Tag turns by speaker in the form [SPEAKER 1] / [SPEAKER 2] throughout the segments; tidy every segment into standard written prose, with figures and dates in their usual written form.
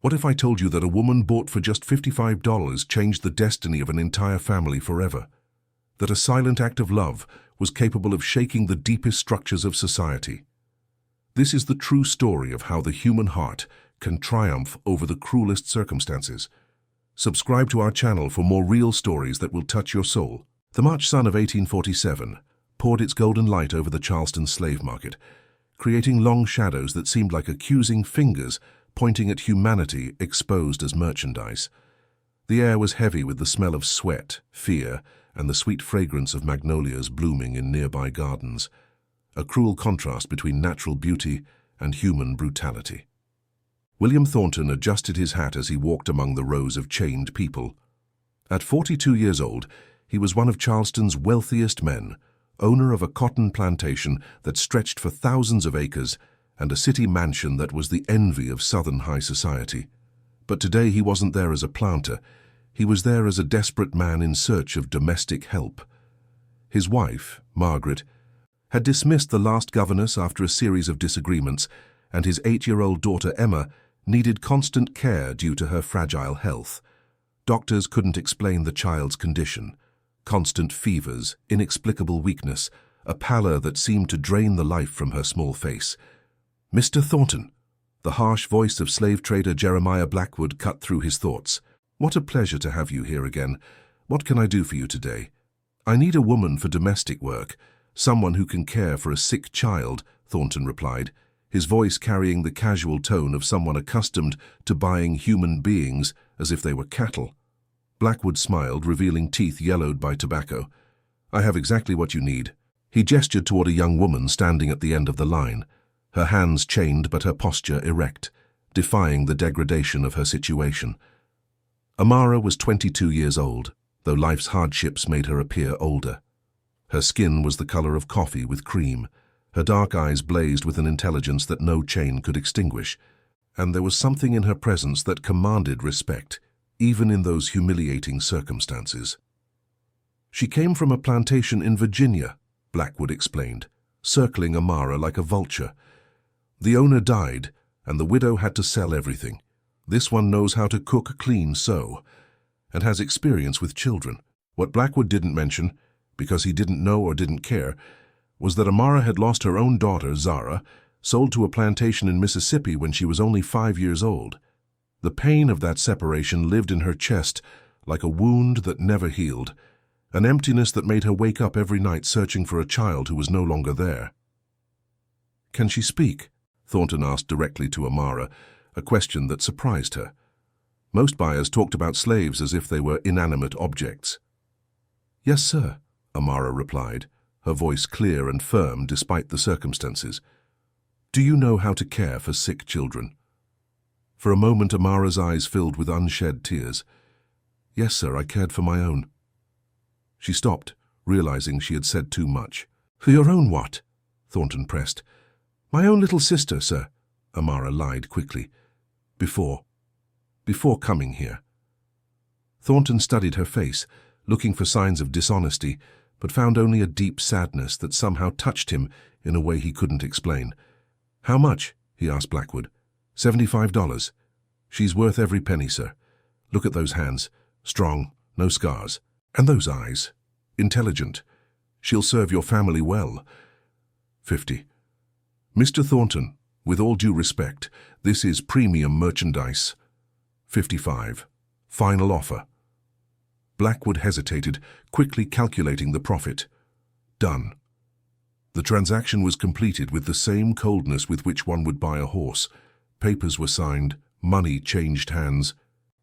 [SPEAKER 1] What if I told you that a woman bought for just $55 changed the destiny of an entire family forever? That a silent act of love was capable of shaking the deepest structures of society? This is the true story of how the human heart can triumph over the cruelest circumstances. Subscribe to our channel for more real stories that will touch your soul. The March sun of 1847 poured its golden light over the Charleston slave market, creating long shadows that seemed like accusing fingers pointing at humanity exposed as merchandise. The air was heavy with the smell of sweat, fear, and the sweet fragrance of magnolias blooming in nearby gardens, a cruel contrast between natural beauty and human brutality. William Thornton adjusted his hat as he walked among the rows of chained people. At 42 years old, he was one of Charleston's wealthiest men, owner of a cotton plantation that stretched for thousands of acres and a city mansion that was the envy of Southern high society. But today he wasn't there as a planter. He was there as a desperate man in search of domestic help. His wife, Margaret, had dismissed the last governess after a series of disagreements, and his 8-year-old daughter Emma needed constant care due to her fragile health. Doctors couldn't explain the child's condition. Constant fevers, inexplicable weakness, a pallor that seemed to drain the life from her small face. "Mr. Thornton," the harsh voice of slave trader Jeremiah Blackwood cut through his thoughts. "What a pleasure to have you here again. What can I do for you today?" "I need a woman for domestic work, someone who can care for a sick child," Thornton replied, his voice carrying the casual tone of someone accustomed to buying human beings as if they were cattle. Blackwood smiled, revealing teeth yellowed by tobacco. "I have exactly what you need." He gestured toward a young woman standing at the end of the line, her hands chained but her posture erect, defying the degradation of her situation. Amara was 22 years old, though life's hardships made her appear older. Her skin was the color of coffee with cream, her dark eyes blazed with an intelligence that no chain could extinguish, and there was something in her presence that commanded respect, even in those humiliating circumstances. "She came from a plantation in Virginia," Blackwood explained, circling Amara like a vulture. "The owner died, and the widow had to sell everything. This one knows how to cook, clean, sew, and has experience with children." What Blackwood didn't mention, because he didn't know or didn't care, was that Amara had lost her own daughter, Zara, sold to a plantation in Mississippi when she was only 5 years old. The pain of that separation lived in her chest like a wound that never healed, an emptiness that made her wake up every night searching for a child who was no longer there. "Can she speak?" Thornton asked directly to Amara, a question that surprised her. Most buyers talked about slaves as if they were inanimate objects. "Yes, sir," Amara replied, her voice clear and firm despite the circumstances. "Do you know how to care for sick children?" For a moment, Amara's eyes filled with unshed tears. "Yes, sir, I cared for my own." She stopped, realizing she had said too much. "For your own what?" Thornton pressed. "My own little sister, sir," Amara lied quickly. Before coming here." Thornton studied her face, looking for signs of dishonesty, but found only a deep sadness that somehow touched him in a way he couldn't explain. "How much?" he asked Blackwood. $75. "She's worth every penny, sir. Look at those hands. Strong, no scars. And those eyes. Intelligent. She'll serve your family well." 50. "Mr. Thornton, with all due respect, this is premium merchandise." 55. "Final offer." Blackwood hesitated, quickly calculating the profit. Done. The transaction was completed with the same coldness with which one would buy a horse. Papers were signed, money changed hands,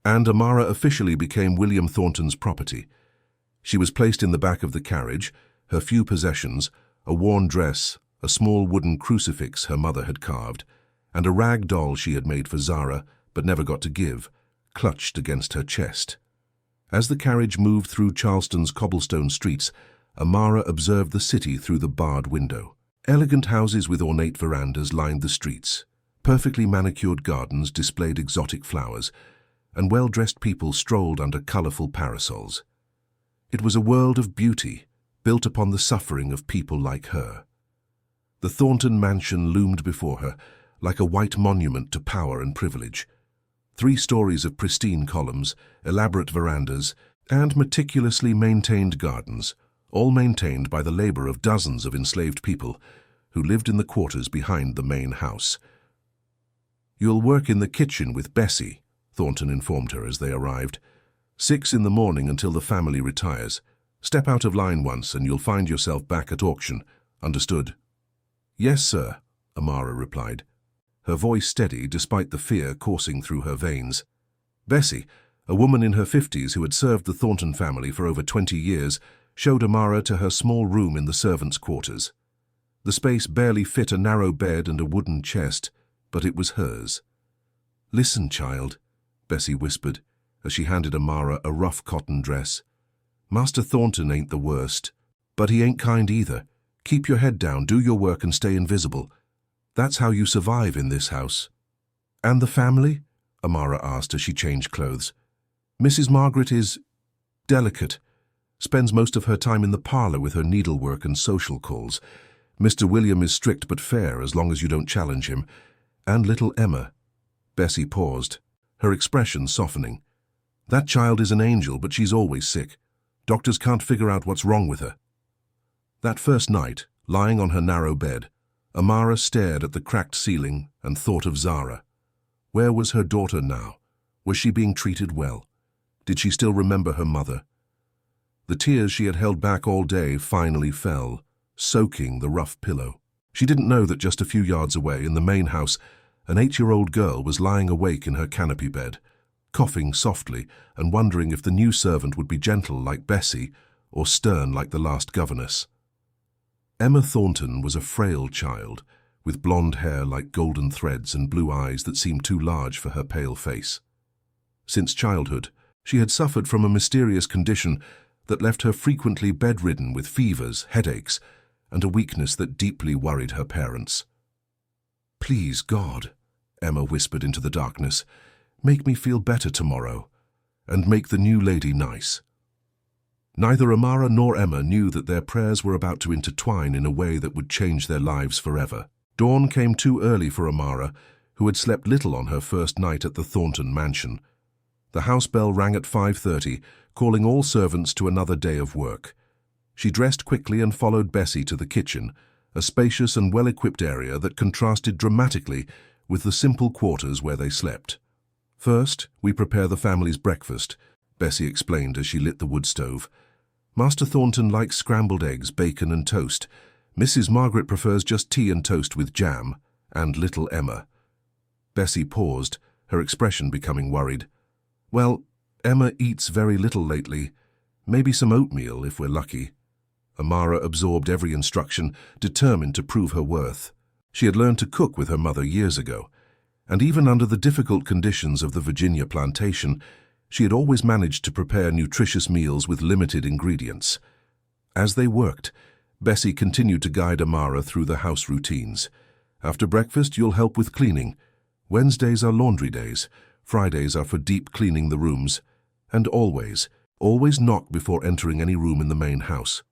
[SPEAKER 1] and Amara officially became William Thornton's property. She was placed in the back of the carriage, her few possessions, a worn dress, a small wooden crucifix her mother had carved, and a rag doll she had made for Zara, but never got to give, clutched against her chest. As the carriage moved through Charleston's cobblestone streets, Amara observed the city through the barred window. Elegant houses with ornate verandas lined the streets. Perfectly manicured gardens displayed exotic flowers, and well-dressed people strolled under colorful parasols. It was a world of beauty, built upon the suffering of people like her. The Thornton mansion loomed before her, like a white monument to power and privilege. 3 stories of pristine columns, elaborate verandas, and meticulously maintained gardens, all maintained by the labor of dozens of enslaved people who lived in the quarters behind the main house. "You'll work in the kitchen with Bessie," Thornton informed her as they arrived. "6 in the morning until the family retires. Step out of line once and you'll find yourself back at auction. Understood?" "Yes, sir," Amara replied, her voice steady despite the fear coursing through her veins. Bessie, a woman in her 50s who had served the Thornton family for over 20 years, showed Amara to her small room in the servants' quarters. The space barely fit a narrow bed and a wooden chest, but it was hers. "Listen, child," Bessie whispered as she handed Amara a rough cotton dress. "Master Thornton ain't the worst, but he ain't kind either. Keep your head down, do your work and stay invisible. That's how you survive in this house." "And the family?" Amara asked as she changed clothes. "Mrs. Margaret is delicate, spends most of her time in the parlor with her needlework and social calls. Mr. William is strict but fair as long as you don't challenge him. And little Emma." Bessie paused, her expression softening. "That child is an angel, but she's always sick. Doctors can't figure out what's wrong with her." That first night, lying on her narrow bed, Amara stared at the cracked ceiling and thought of Zara. Where was her daughter now? Was she being treated well? Did she still remember her mother? The tears she had held back all day finally fell, soaking the rough pillow. She didn't know that just a few yards away in the main house, an 8-year-old girl was lying awake in her canopy bed, coughing softly and wondering if the new servant would be gentle like Bessie or stern like the last governess. Emma Thornton was a frail child, with blonde hair like golden threads and blue eyes that seemed too large for her pale face. Since childhood, she had suffered from a mysterious condition that left her frequently bedridden with fevers, headaches, and a weakness that deeply worried her parents. "Please, God," Emma whispered into the darkness, "make me feel better tomorrow, and make the new lady nice." Neither Amara nor Emma knew that their prayers were about to intertwine in a way that would change their lives forever. Dawn came too early for Amara, who had slept little on her first night at the Thornton mansion. The house bell rang at 5:30, calling all servants to another day of work. She dressed quickly and followed Bessie to the kitchen, a spacious and well-equipped area that contrasted dramatically with the simple quarters where they slept. "First, we prepare the family's breakfast," Bessie explained as she lit the wood stove. "Master Thornton likes scrambled eggs, bacon and toast. Mrs. Margaret prefers just tea and toast with jam, and little Emma." Bessie paused, her expression becoming worried. "Well, Emma eats very little lately. Maybe some oatmeal if we're lucky." Amara absorbed every instruction, determined to prove her worth. She had learned to cook with her mother years ago, and even under the difficult conditions of the Virginia plantation, she had always managed to prepare nutritious meals with limited ingredients. As they worked, Bessie continued to guide Amara through the house routines. "After breakfast, you'll help with cleaning. Wednesdays are laundry days. Fridays are for deep cleaning the rooms. And always knock before entering any room in the main house."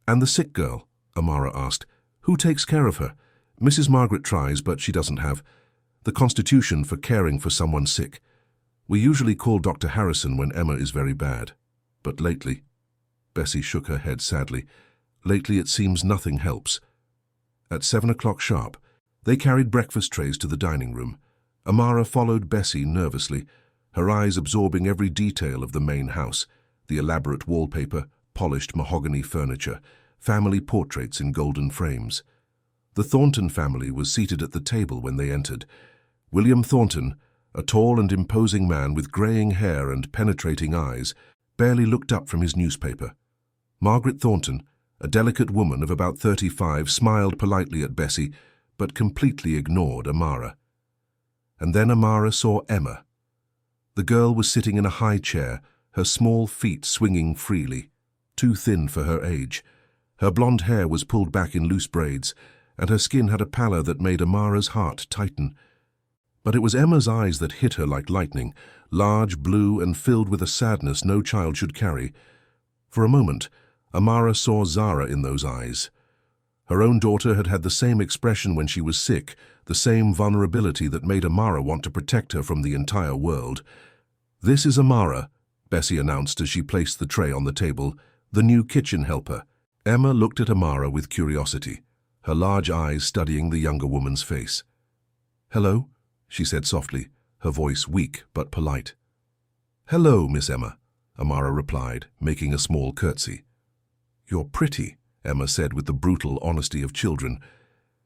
[SPEAKER 1] "And the sick girl?" Amara asked. "Who takes care of her?" "Mrs. Margaret tries, but she doesn't have the constitution for caring for someone sick. We usually call Dr. Harrison when Emma is very bad. But lately," Bessie shook her head sadly, "lately it seems nothing helps." At 7 o'clock sharp, they carried breakfast trays to the dining room. Amara followed Bessie nervously, her eyes absorbing every detail of the main house, the elaborate wallpaper, polished mahogany furniture, family portraits in golden frames. The Thornton family was seated at the table when they entered. William Thornton, a tall and imposing man with graying hair and penetrating eyes, barely looked up from his newspaper. Margaret Thornton, a delicate woman of about 35, smiled politely at Bessie, but completely ignored Amara. And then Amara saw Emma. The girl was sitting in a high chair, her small feet swinging freely, too thin for her age. Her blonde hair was pulled back in loose braids, and her skin had a pallor that made Amara's heart tighten. But it was Emma's eyes that hit her like lightning, large, blue, and filled with a sadness no child should carry. For a moment, Amara saw Zara in those eyes. Her own daughter had had the same expression when she was sick, the same vulnerability that made Amara want to protect her from the entire world. "This is Amara," Bessie announced as she placed the tray on the table, "the new kitchen helper." Emma looked at Amara with curiosity, her large eyes studying the younger woman's face. "Hello," she said softly, her voice weak but polite. "Hello, Miss Emma," Amara replied, making a small curtsy. "You're pretty," Emma said with the brutal honesty of children.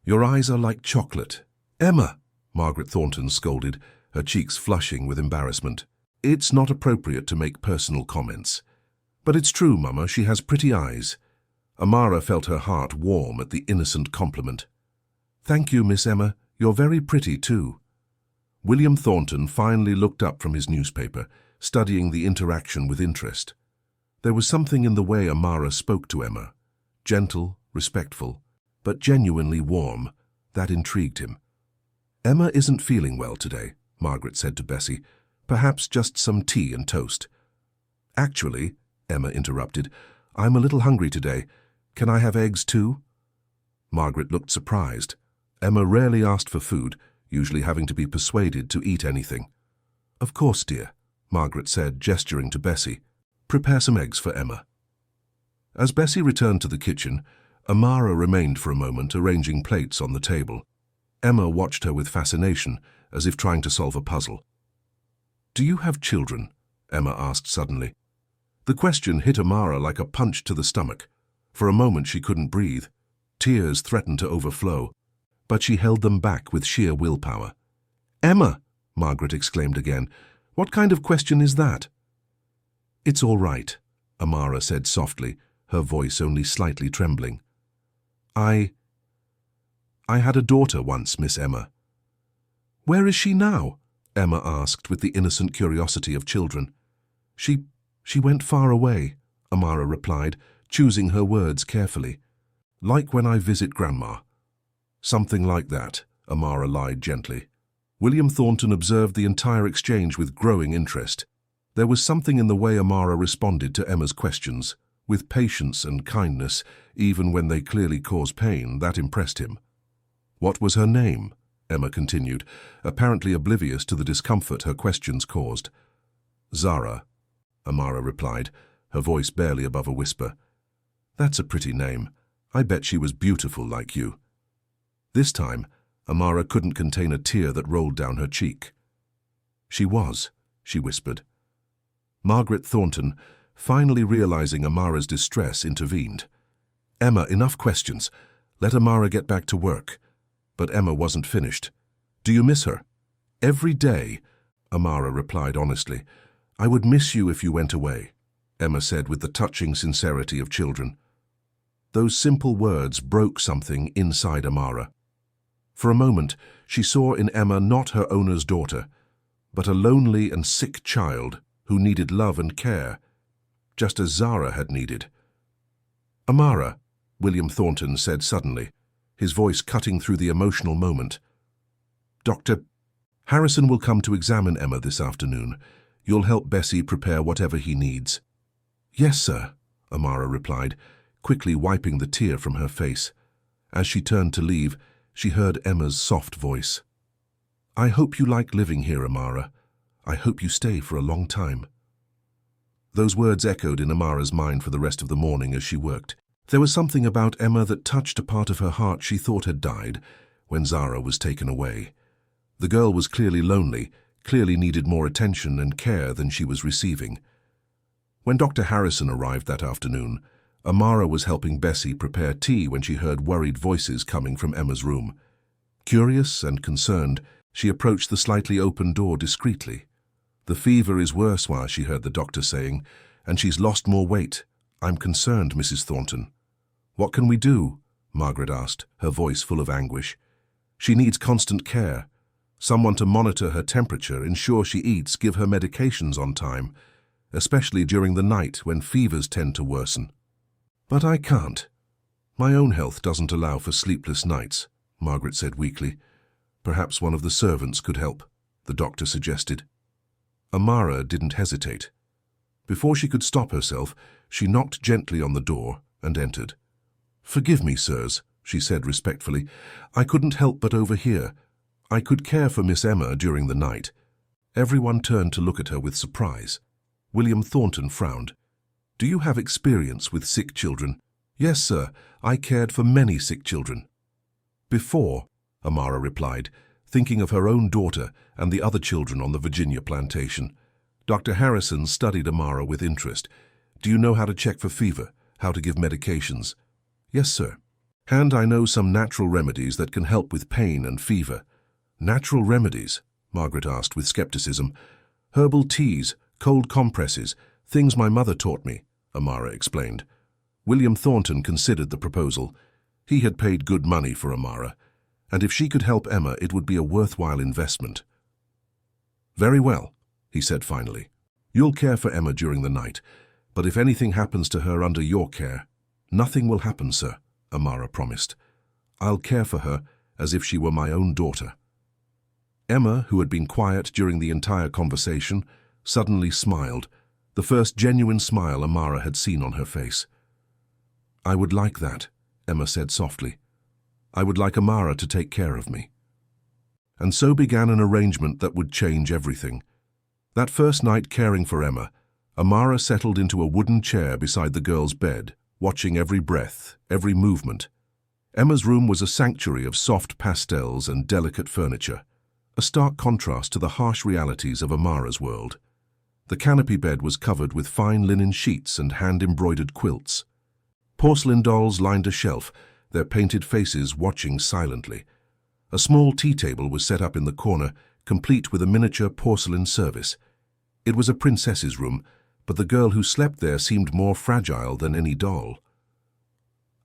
[SPEAKER 1] "Your eyes are like chocolate." "Emma," Margaret Thornton scolded, her cheeks flushing with embarrassment. "It's not appropriate to make personal comments." "But it's true, Mama, she has pretty eyes." Amara felt her heart warm at the innocent compliment. "Thank you, Miss Emma. You're very pretty, too." William Thornton finally looked up from his newspaper, studying the interaction with interest. There was something in the way Amara spoke to Emma, gentle, respectful, but genuinely warm, that intrigued him. "Emma isn't feeling well today," Margaret said to Bessie. "Perhaps just some tea and toast." "Actually," Emma interrupted, "I'm a little hungry today. Can I have eggs too?" Margaret looked surprised. Emma rarely asked for food, usually having to be persuaded to eat anything. "Of course, dear," Margaret said, gesturing to Bessie. "Prepare some eggs for Emma." As Bessie returned to the kitchen, Amara remained for a moment arranging plates on the table. Emma watched her with fascination, as if trying to solve a puzzle. "Do you have children?" Emma asked suddenly. The question hit Amara like a punch to the stomach. For a moment she couldn't breathe. Tears threatened to overflow, but she held them back with sheer willpower. "Emma!" Margaret exclaimed again. "What kind of question is that?" "It's all right," Amara said softly, her voice only slightly trembling. I had a daughter once, Miss Emma." "Where is she now?" Emma asked with the innocent curiosity of children. She went far away," Amara replied, choosing her words carefully. "Like when I visit Grandma." "Something like that," Amara lied gently. William Thornton observed the entire exchange with growing interest. There was something in the way Amara responded to Emma's questions, with patience and kindness, even when they clearly caused pain, that impressed him. "What was her name?" Emma continued, apparently oblivious to the discomfort her questions caused. "Zara," Amara replied, her voice barely above a whisper. "That's a pretty name. I bet she was beautiful like you." This time, Amara couldn't contain a tear that rolled down her cheek. "She was," she whispered. Margaret Thornton, finally realizing Amara's distress, intervened. "Emma, enough questions. Let Amara get back to work." But Emma wasn't finished. "Do you miss her?" "Every day," Amara replied honestly. "I would miss you if you went away," Emma said with the touching sincerity of children. Those simple words broke something inside Amara. For a moment, she saw in Emma not her owner's daughter, but a lonely and sick child who needed love and care, just as Zara had needed. "Amara," William Thornton said suddenly, his voice cutting through the emotional moment. "Dr. Harrison will come to examine Emma this afternoon. You'll help Bessie prepare whatever he needs." "Yes, sir," Amara replied, quickly wiping the tear from her face. As she turned to leave, she heard Emma's soft voice. "I hope you like living here, Amara. I hope you stay for a long time." Those words echoed in Amara's mind for the rest of the morning as she worked. There was something about Emma that touched a part of her heart she thought had died when Zara was taken away. The girl was clearly lonely, clearly needed more attention and care than she was receiving. When Dr. Harrison arrived that afternoon, Amara was helping Bessie prepare tea when she heard worried voices coming from Emma's room. Curious and concerned, she approached the slightly open door discreetly. "The fever is worse," she heard the doctor saying, "and she's lost more weight. I'm concerned, Mrs. Thornton." "What can we do?" Margaret asked, her voice full of anguish. "She needs constant care. Someone to monitor her temperature, ensure she eats, give her medications on time, especially during the night when fevers tend to worsen." "But I can't. My own health doesn't allow for sleepless nights," Margaret said weakly. "Perhaps one of the servants could help," the doctor suggested. Amara didn't hesitate. Before she could stop herself, she knocked gently on the door and entered. "Forgive me, sirs," she said respectfully. "I couldn't help but overhear. I could care for Miss Emma during the night." Everyone turned to look at her with surprise. William Thornton frowned. "Do you have experience with sick children?" "Yes, sir. I cared for many sick children." "Before," Amara replied, thinking of her own daughter and the other children on the Virginia plantation. Dr. Harrison studied Amara with interest. "Do you know how to check for fever, how to give medications?" "Yes, sir." "And I know some natural remedies that can help with pain and fever." "Natural remedies?" Margaret asked with skepticism. "Herbal teas, cold compresses, things my mother taught me," Amara explained. William Thornton considered the proposal. He had paid good money for Amara, and if she could help Emma, it would be a worthwhile investment. "Very well," he said finally. "You'll care for Emma during the night, but if anything happens to her under your care—" "Nothing will happen, sir," Amara promised. "I'll care for her as if she were my own daughter." Emma, who had been quiet during the entire conversation, suddenly smiled, the first genuine smile Amara had seen on her face. "I would like that," Emma said softly. "I would like Amara to take care of me." And so began an arrangement that would change everything. That first night caring for Emma, Amara settled into a wooden chair beside the girl's bed, watching every breath, every movement. Emma's room was a sanctuary of soft pastels and delicate furniture, a stark contrast to the harsh realities of Amara's world. The canopy bed was covered with fine linen sheets and hand-embroidered quilts. Porcelain dolls lined a shelf, their painted faces watching silently. A small tea table was set up in the corner, complete with a miniature porcelain service. It was a princess's room, but the girl who slept there seemed more fragile than any doll.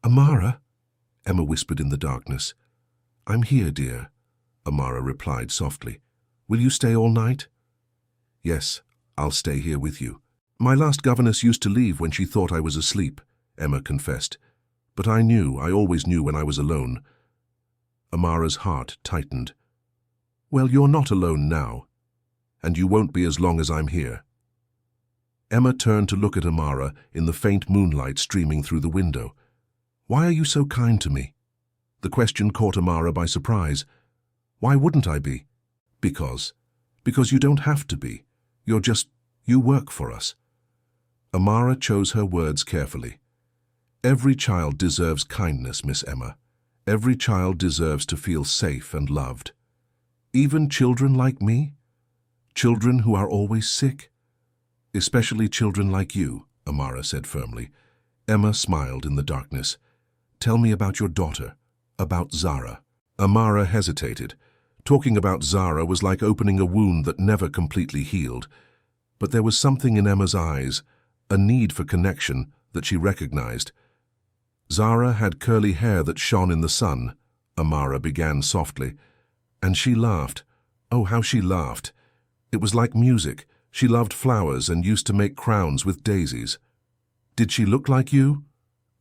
[SPEAKER 1] "Amara," Emma whispered in the darkness. "I'm here, dear," Amara replied softly. "Will you stay all night?" "Yes, I'll stay here with you." "My last governess used to leave when she thought I was asleep," Emma confessed. "But I always knew when I was alone." Amara's heart tightened. "Well, you're not alone now, and you won't be as long as I'm here." Emma turned to look at Amara in the faint moonlight streaming through the window. "Why are you so kind to me?" The question caught Amara by surprise. "Why wouldn't I be?" Because you don't have to be. You work for us." Amara chose her words carefully. "Every child deserves kindness, Miss Emma. Every child deserves to feel safe and loved. Even children like me? Children who are always sick? Especially children like you," Amara said firmly. Emma smiled in the darkness. "Tell me about your daughter, about Zara." Amara hesitated. Talking about Zara was like opening a wound that never completely healed. But there was something in Emma's eyes, a need for connection, that she recognized. "Zara had curly hair that shone in the sun," Amara began softly. "And she laughed. Oh, how she laughed. It was like music. She loved flowers and used to make crowns with daisies." "Did she look like you?"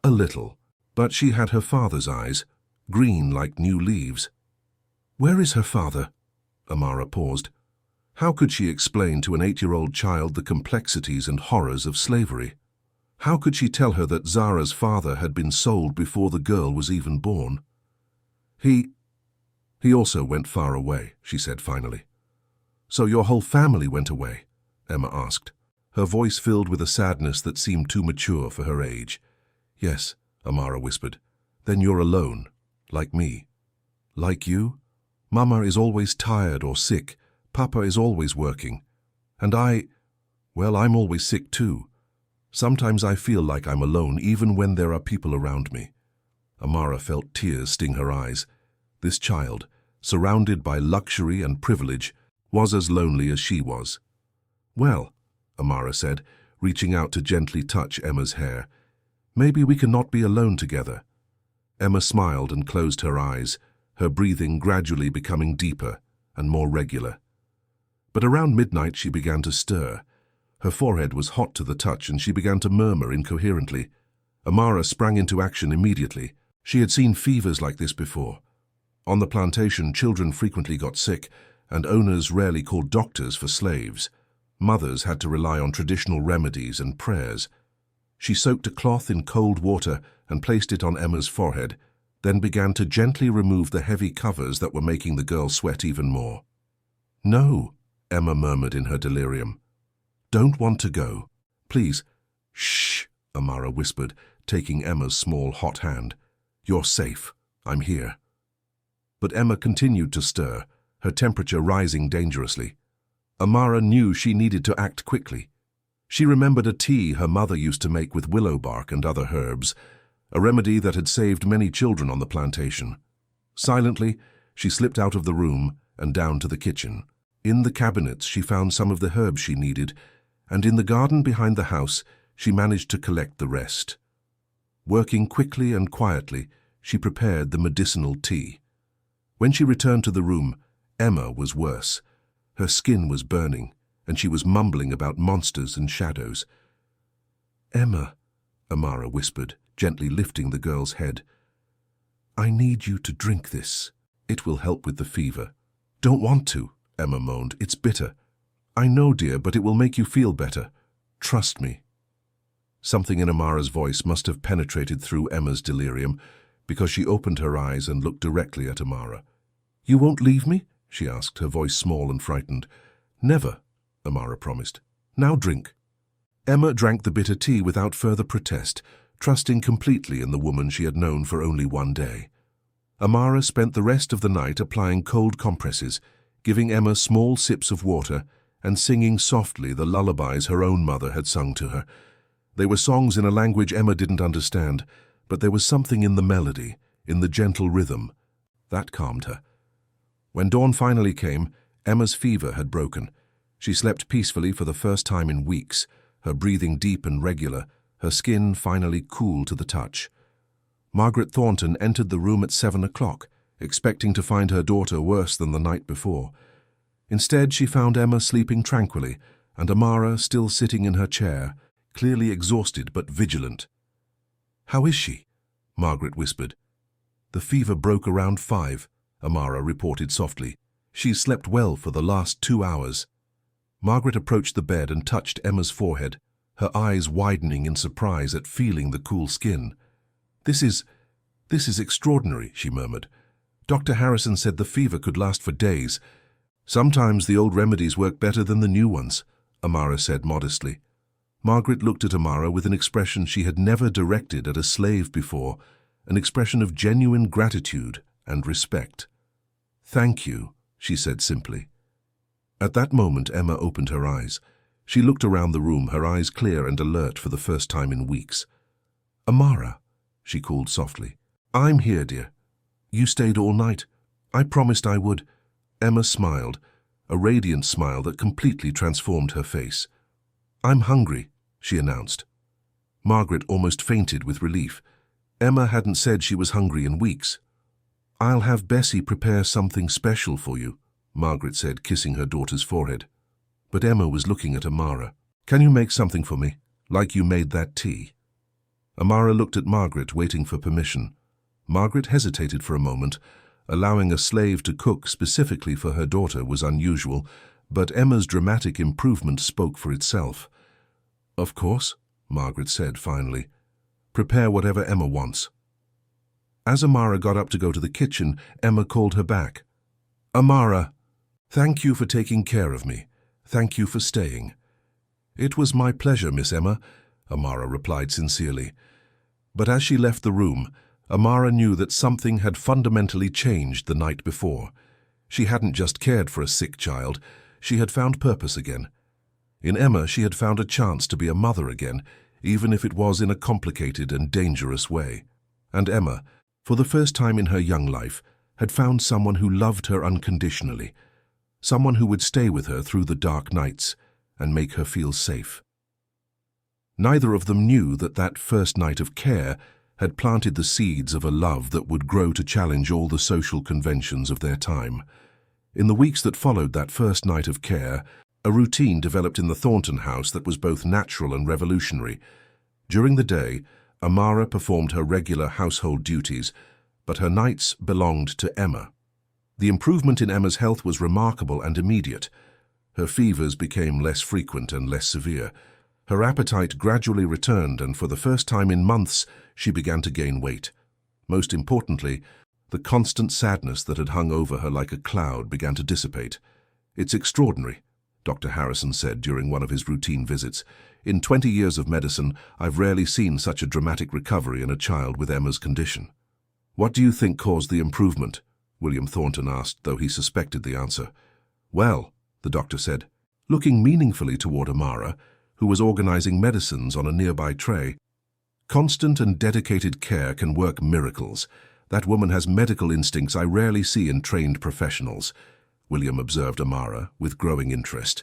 [SPEAKER 1] "A little. But she had her father's eyes, green like new leaves." "Where is her father?" Amara paused. How could she explain to an 8-year-old child the complexities and horrors of slavery? How could she tell her that Zara's father had been sold before the girl was even born? He also went far away," she said finally. "So your whole family went away?" Emma asked, her voice filled with a sadness that seemed too mature for her age. "Yes," Amara whispered. "Then you're alone, like me." "Like you? Mama is always tired or sick. Papa is always working. And I'm always sick too. Sometimes I feel like I'm alone even when there are people around me." Amara felt tears sting her eyes. This child, surrounded by luxury and privilege, was as lonely as she was. "Well," Amara said, reaching out to gently touch Emma's hair, "maybe we can not be alone together." Emma smiled and closed her eyes, her breathing gradually becoming deeper and more regular. But around midnight she began to stir. Her forehead was hot to the touch and she began to murmur incoherently. Amara sprang into action immediately. She had seen fevers like this before. On the plantation, children frequently got sick, and owners rarely called doctors for slaves. Mothers had to rely on traditional remedies and prayers. She soaked a cloth in cold water and placed it on Emma's forehead, then began to gently remove the heavy covers that were making the girl sweat even more. "No," Emma murmured in her delirium. "Don't want to go. Please." "Shh," Amara whispered, taking Emma's small hot hand. "You're safe. I'm here." But Emma continued to stir, her temperature rising dangerously. Amara knew she needed to act quickly. She remembered a tea her mother used to make with willow bark and other herbs, a remedy that had saved many children on the plantation. Silently, she slipped out of the room and down to the kitchen. In the cabinets, she found some of the herbs she needed, and in the garden behind the house, she managed to collect the rest. Working quickly and quietly, she prepared the medicinal tea. When she returned to the room, Emma was worse. Her skin was burning, and she was mumbling about monsters and shadows. "Emma," Amara whispered, gently lifting the girl's head. "I need you to drink this. It will help with the fever." "Don't want to," Emma moaned. "It's bitter." "I know, dear, but it will make you feel better. Trust me." Something in Amara's voice must have penetrated through Emma's delirium, because she opened her eyes and looked directly at Amara. "You won't leave me?" she asked, her voice small and frightened. "Never," Amara promised. "Now drink." Emma drank the bitter tea without further protest, trusting completely in the woman she had known for only one day. Amara spent the rest of the night applying cold compresses, giving Emma small sips of water, and singing softly the lullabies her own mother had sung to her. They were songs in a language Emma didn't understand, but there was something in the melody, in the gentle rhythm, that calmed her. When dawn finally came, Emma's fever had broken. She slept peacefully for the first time in weeks, her breathing deep and regular, her skin finally cool to the touch. Margaret Thornton entered the room at 7 o'clock, expecting to find her daughter worse than the night before. Instead, she found Emma sleeping tranquilly, and Amara still sitting in her chair, clearly exhausted but vigilant. "How is she?" Margaret whispered. "The fever broke around 5, Amara reported softly. "She's slept well for the last 2 hours." Margaret approached the bed and touched Emma's forehead, her eyes widening in surprise at feeling the cool skin. This is extraordinary," she murmured. "Dr. Harrison said the fever could last for days." "Sometimes the old remedies work better than the new ones," Amara said modestly. Margaret looked at Amara with an expression she had never directed at a slave before, an expression of genuine gratitude and respect. "Thank you," she said simply. At that moment, Emma opened her eyes. She looked around the room, her eyes clear and alert for the first time in weeks. "Amara," she called softly. "I'm here, dear. You stayed all night. I promised I would." Emma smiled, a radiant smile that completely transformed her face. "I'm hungry," she announced. Margaret almost fainted with relief. Emma hadn't said she was hungry in weeks. "I'll have Bessie prepare something special for you," Margaret said, kissing her daughter's forehead. But Emma was looking at Amara. "Can you make something for me, like you made that tea?" Amara looked at Margaret, waiting for permission. Margaret hesitated for a moment. Allowing a slave to cook specifically for her daughter was unusual, but Emma's dramatic improvement spoke for itself. "Of course," Margaret said finally. "Prepare whatever Emma wants." As Amara got up to go to the kitchen, Emma called her back. "Amara, thank you for taking care of me. Thank you for staying." "It was my pleasure, Miss Emma," Amara replied sincerely. But as she left the room, Amara knew that something had fundamentally changed the night before. She hadn't just cared for a sick child, she had found purpose again. In Emma, she had found a chance to be a mother again, even if it was in a complicated and dangerous way. And Emma, for the first time in her young life, had found someone who loved her unconditionally, someone who would stay with her through the dark nights and make her feel safe. Neither of them knew that that first night of care had planted the seeds of a love that would grow to challenge all the social conventions of their time. In the weeks that followed that first night of care, a routine developed in the Thornton house that was both natural and revolutionary. During the day, Amara performed her regular household duties, but her nights belonged to Emma. The improvement in Emma's health was remarkable and immediate. Her fevers became less frequent and less severe. Her appetite gradually returned, and for the first time in months, she began to gain weight. Most importantly, the constant sadness that had hung over her like a cloud began to dissipate. "It's extraordinary," Dr. Harrison said during one of his routine visits. "In 20 years of medicine, I've rarely seen such a dramatic recovery in a child with Emma's condition." "What do you think caused the improvement?" William Thornton asked, though he suspected the answer. "Well," the doctor said, looking meaningfully toward Amara, who was organizing medicines on a nearby tray, "constant and dedicated care can work miracles. That woman has medical instincts I rarely see in trained professionals," William observed Amara with growing interest.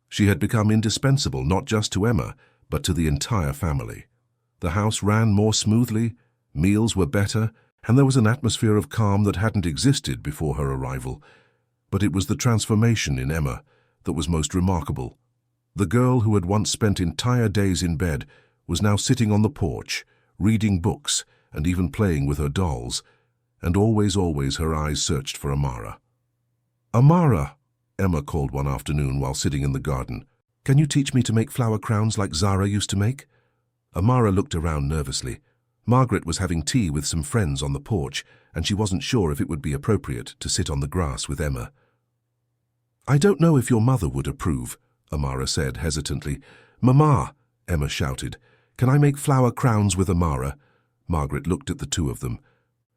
[SPEAKER 1] She had become indispensable not just to Emma, but to the entire family. The house ran more smoothly, meals were better, and there was an atmosphere of calm that hadn't existed before her arrival. But it was the transformation in Emma that was most remarkable. The girl who had once spent entire days in bed was now sitting on the porch, reading books, and even playing with her dolls, and always her eyes searched for Amara. "Amara," Emma called one afternoon while sitting in the garden, "can you teach me to make flower crowns like Zara used to make?" Amara looked around nervously. Margaret was having tea with some friends on the porch, and she wasn't sure if it would be appropriate to sit on the grass with Emma. "I don't know if your mother would approve," Amara said hesitantly. "Mama," Emma shouted, "can I make flower crowns with Amara?" Margaret looked at the two of them.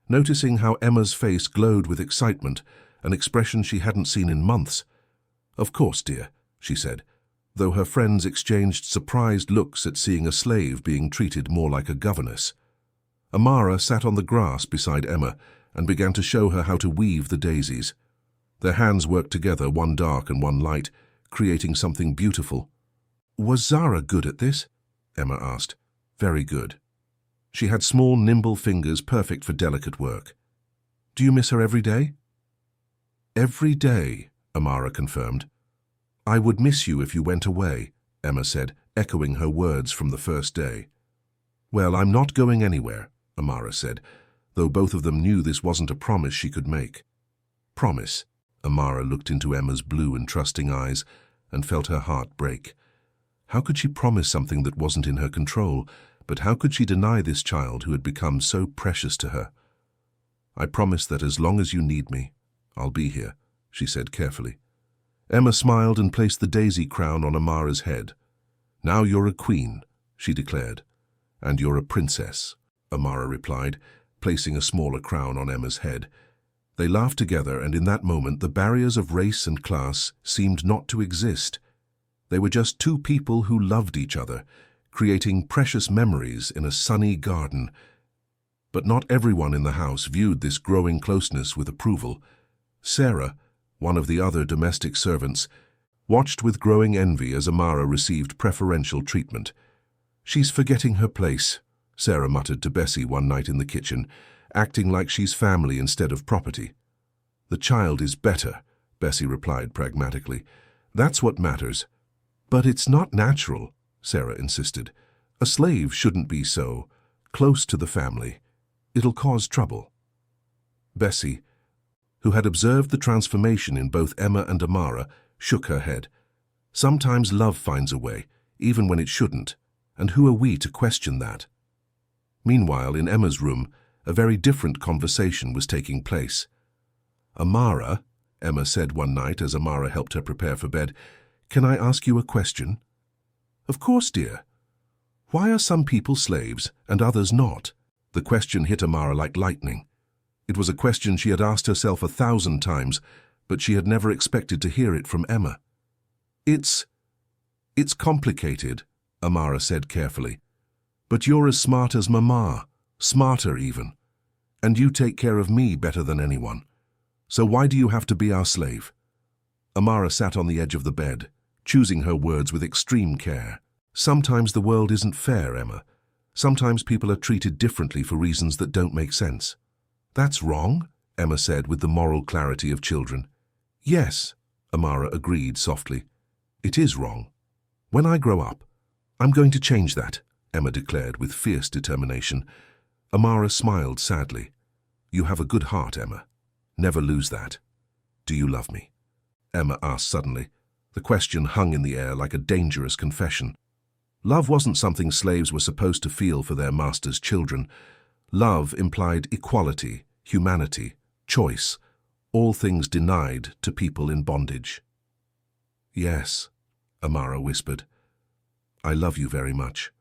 [SPEAKER 1] Noticing how Emma's face glowed with excitement, an expression she hadn't seen in months. "Of course, dear," she said, though her friends exchanged surprised looks at seeing a slave being treated more like a governess. Amara sat on the grass beside Emma and began to show her how to weave the daisies. Their hands worked together, one dark and one light, creating something beautiful. "Was Zara good at this?" Emma asked. "Very good. She had small, nimble fingers perfect for delicate work. Do you miss her every day?" "Every day," Amara confirmed. "I would miss you if you went away," Emma said, echoing her words from the first day. "Well, I'm not going anywhere," Amara said, though both of them knew this wasn't a promise she could make. "Promise." Amara looked into Emma's blue and trusting eyes and felt her heart break. How could she promise something that wasn't in her control, but how could she deny this child who had become so precious to her? "I promise that as long as you need me, I'll be here," she said carefully. Emma smiled and placed the daisy crown on Amara's head. "Now you're a queen," she declared. "And you're a princess," Amara replied, placing a smaller crown on Emma's head. They laughed together, and in that moment the barriers of race and class seemed not to exist. They were just two people who loved each other, creating precious memories in a sunny garden. But not everyone in the house viewed this growing closeness with approval. Sarah, one of the other domestic servants, watched with growing envy as Amara received preferential treatment. "She's forgetting her place," Sarah muttered to Bessie one night in the kitchen, acting like she's family instead of property. "The child is better," Bessie replied pragmatically. "That's what matters." "But it's not natural," Sarah insisted. "A slave shouldn't be so close to the family. It'll cause trouble." Bessie, who had observed the transformation in both Emma and Amara, shook her head. "Sometimes love finds a way, even when it shouldn't, and who are we to question that?" Meanwhile, in Emma's room, a very different conversation was taking place. "Amara," Emma said one night as Amara helped her prepare for bed, "can I ask you a question?" "Of course, dear." "Why are some people slaves and others not?" The question hit Amara like lightning. It was a question she had asked herself 1,000 times, but she had never expected to hear it from Emma. It's complicated," Amara said carefully. "But you're as smart as Mama, smarter even. And you take care of me better than anyone. So why do you have to be our slave?" Amara sat on the edge of the bed, choosing her words with extreme care. "Sometimes the world isn't fair, Emma. Sometimes people are treated differently for reasons that don't make sense." "That's wrong," Emma said with the moral clarity of children. "Yes," Amara agreed softly. "It is wrong. When I grow up, I'm going to change that," Emma declared with fierce determination. Amara smiled sadly. "You have a good heart, Emma. Never lose that. Do you love me?" Emma asked suddenly. The question hung in the air like a dangerous confession. Love wasn't something slaves were supposed to feel for their master's children. Love implied equality, humanity, choice, all things denied to people in bondage. "Yes," Amara whispered. "I love you very much."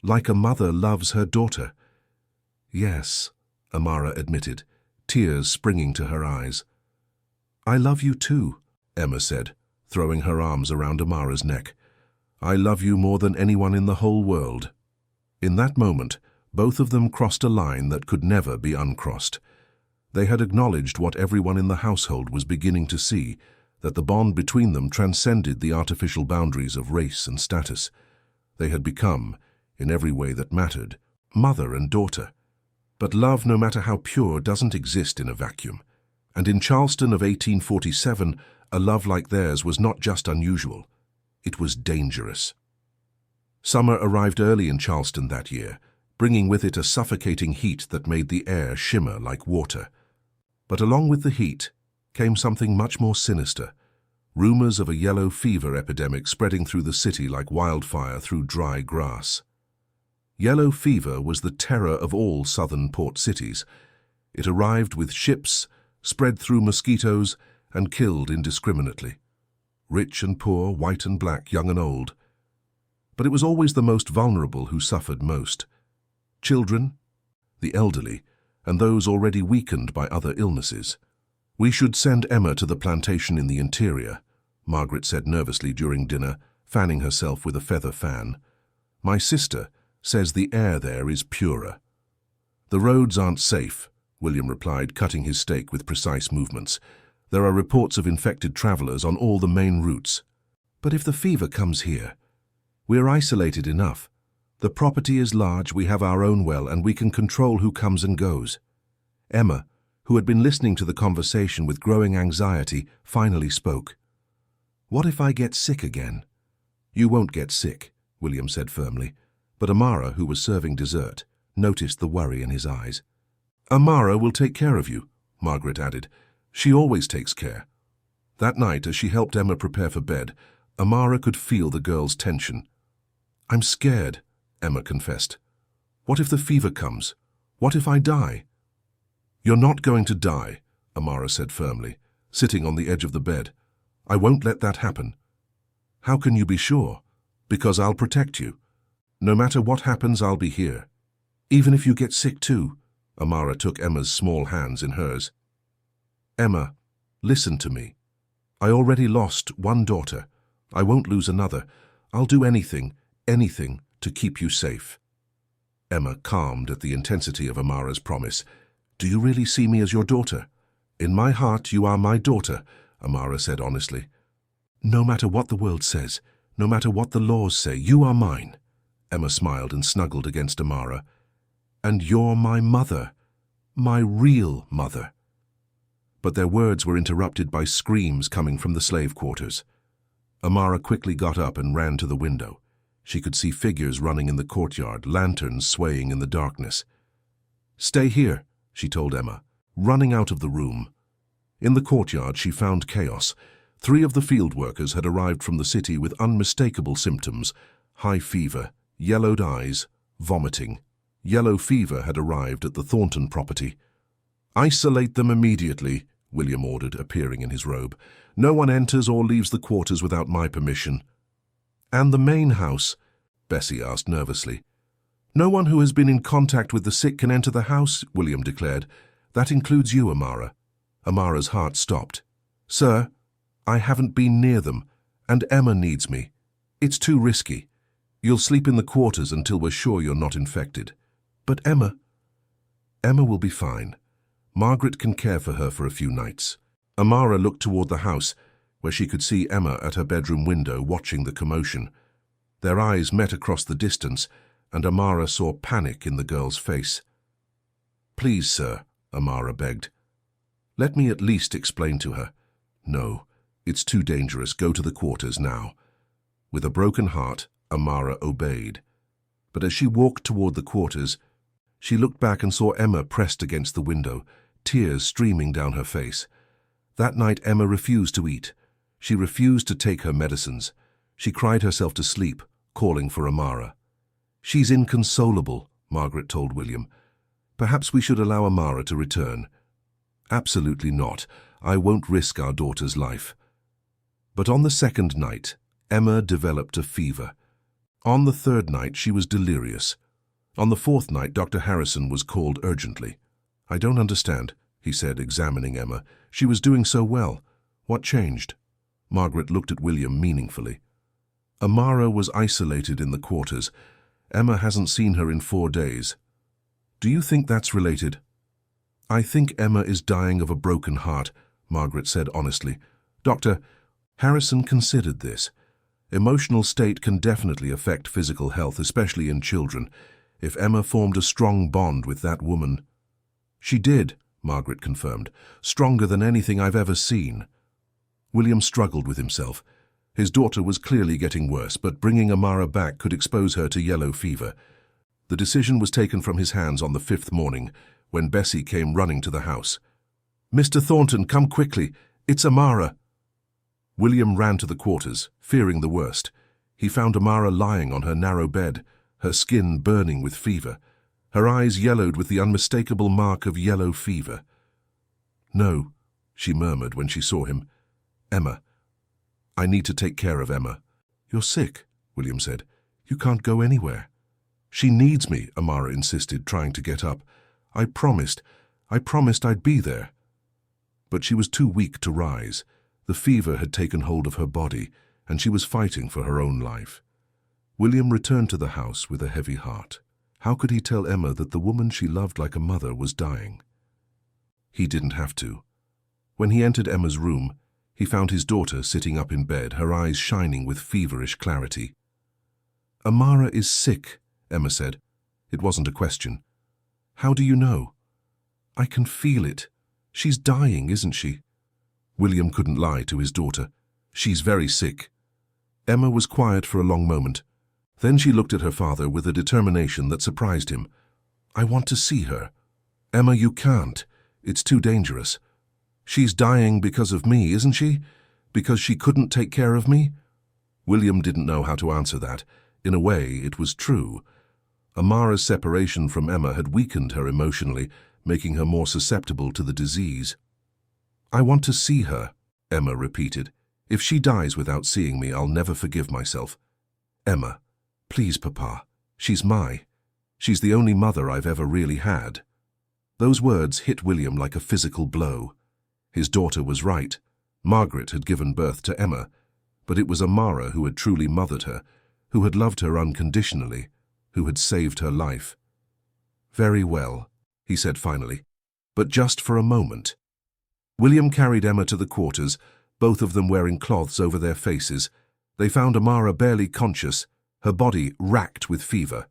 [SPEAKER 1] "Like a mother loves her daughter." "Yes," Amara admitted, tears springing to her eyes. "I love you too," Emma said, throwing her arms around Amara's neck. "I love you more than anyone in the whole world." In that moment, both of them crossed a line that could never be uncrossed. They had acknowledged what everyone in the household was beginning to see, that the bond between them transcended the artificial boundaries of race and status. They had become, in every way that mattered, mother and daughter. But love, no matter how pure, doesn't exist in a vacuum. And in Charleston of 1847, a love like theirs was not just unusual, it was dangerous. Summer arrived early in Charleston that year, bringing with it a suffocating heat that made the air shimmer like water. But along with the heat came something much more sinister, rumors of a yellow fever epidemic spreading through the city like wildfire through dry grass. Yellow fever was the terror of all southern port cities. It arrived with ships, spread through mosquitoes, and killed indiscriminately. Rich and poor, white and black, young and old. But it was always the most vulnerable who suffered most. Children, the elderly, and those already weakened by other illnesses. "We should send Emma to the plantation in the interior," Margaret said nervously during dinner, fanning herself with a feather fan. "My sister says the air there is purer." "The roads aren't safe," William replied, cutting his steak with precise movements. "There are reports of infected travelers on all the main routes." "But if the fever comes here, we're isolated enough. The property is large, we have our own well, and we can control who comes and goes." Emma, who had been listening to the conversation with growing anxiety, finally spoke. "What if I get sick again?" "You won't get sick," William said firmly, but Amara, who was serving dessert, noticed the worry in his eyes. "Amara will take care of you," Margaret added. "She always takes care." That night, as she helped Emma prepare for bed, Amara could feel the girl's tension. "I'm scared," Emma confessed. "What if the fever comes? What if I die?" "You're not going to die," Amara said firmly, sitting on the edge of the bed. "I won't let that happen." "How can you be sure?" "Because I'll protect you. No matter what happens, I'll be here." "Even if you get sick too?" Amara took Emma's small hands in hers. "Emma, listen to me. I already lost one daughter. I won't lose another. I'll do anything, anything, to keep you safe." Emma calmed at the intensity of Amara's promise. "Do you really see me as your daughter?" "In my heart, you are my daughter," Amara said honestly. "No matter what the world says, no matter what the laws say, you are mine." Emma smiled and snuggled against Amara. "And you're my mother, my real mother." But their words were interrupted by screams coming from the slave quarters. Amara quickly got up and ran to the window. She could see figures running in the courtyard, lanterns swaying in the darkness. "Stay here," she told Emma, running out of the room. In the courtyard, she found chaos. 3 of the field workers had arrived from the city with unmistakable symptoms: high fever, yellowed eyes, vomiting. Yellow fever had arrived at the Thornton property. "Isolate them immediately," William ordered, appearing in his robe. "No one enters or leaves the quarters without my permission." "And the main house?" Bessie asked nervously. "No one who has been in contact with the sick can enter the house," William declared. "That includes you, Amara." Amara's heart stopped. "Sir, I haven't been near them, and Emma needs me. It's too risky. You'll sleep in the quarters until we're sure you're not infected." "But Emma..." "Emma will be fine. Margaret can care for her for a few nights." Amara looked toward the house, where she could see Emma at her bedroom window watching the commotion. Their eyes met across the distance, and Amara saw panic in the girl's face. "Please, sir," Amara begged. "Let me at least explain to her." "No, it's too dangerous. Go to the quarters now." With a broken heart, Amara obeyed. But as she walked toward the quarters, she looked back and saw Emma pressed against the window, tears streaming down her face. That night Emma refused to eat. She refused to take her medicines. She cried herself to sleep, calling for Amara. "She's inconsolable," Margaret told William. Perhaps we should allow Amara to return. Absolutely not. I won't risk our daughter's life. But on the second night, Emma developed a fever. On the third night, she was delirious. On the fourth night, Dr. Harrison was called urgently. I don't understand, he said, examining Emma. She was doing so well. What changed? Margaret looked at William meaningfully. Amara was isolated in the quarters. Emma hasn't seen her in 4 days. Do you think that's related? I think Emma is dying of a broken heart, Margaret said honestly. Dr. Harrison considered this. Emotional state can definitely affect physical health, especially in children. If Emma formed a strong bond with that woman. She did, Margaret confirmed. Stronger than anything I've ever seen. William struggled with himself. His daughter was clearly getting worse, but bringing Amara back could expose her to yellow fever. The decision was taken from his hands on the 5th morning, when Bessie came running to the house. Mr. Thornton, come quickly. It's Amara. William ran to the quarters, fearing the worst. He found Amara lying on her narrow bed, her skin burning with fever, her eyes yellowed with the unmistakable mark of yellow fever. No, she murmured when she saw him. Emma. I need to take care of Emma. You're sick, William said. You can't go anywhere. She needs me, Amara insisted, trying to get up. I promised I'd be there. But she was too weak to rise. The fever had taken hold of her body, and she was fighting for her own life. William returned to the house with a heavy heart. How could he tell Emma that the woman she loved like a mother was dying? He didn't have to. When he entered Emma's room, he found his daughter sitting up in bed, her eyes shining with feverish clarity. Amara is sick, Emma said. It wasn't a question. How do you know? I can feel it. She's dying, isn't she? William couldn't lie to his daughter. She's very sick. Emma was quiet for a long moment. Then she looked at her father with a determination that surprised him. I want to see her. Emma, you can't. It's too dangerous. She's dying because of me, isn't she? Because she couldn't take care of me? William didn't know how to answer that. In a way, it was true. Amara's separation from Emma had weakened her emotionally, making her more susceptible to the disease. I want to see her, Emma repeated. If she dies without seeing me, I'll never forgive myself. Emma, please, Papa. She's the only mother I've ever really had. Those words hit William like a physical blow. His daughter was right. Margaret had given birth to Emma, but it was Amara who had truly mothered her, who had loved her unconditionally, who had saved her life. Very well, he said finally, but just for a moment. William carried Emma to the quarters, both of them wearing cloths over their faces. They found Amara barely conscious, her body racked with fever.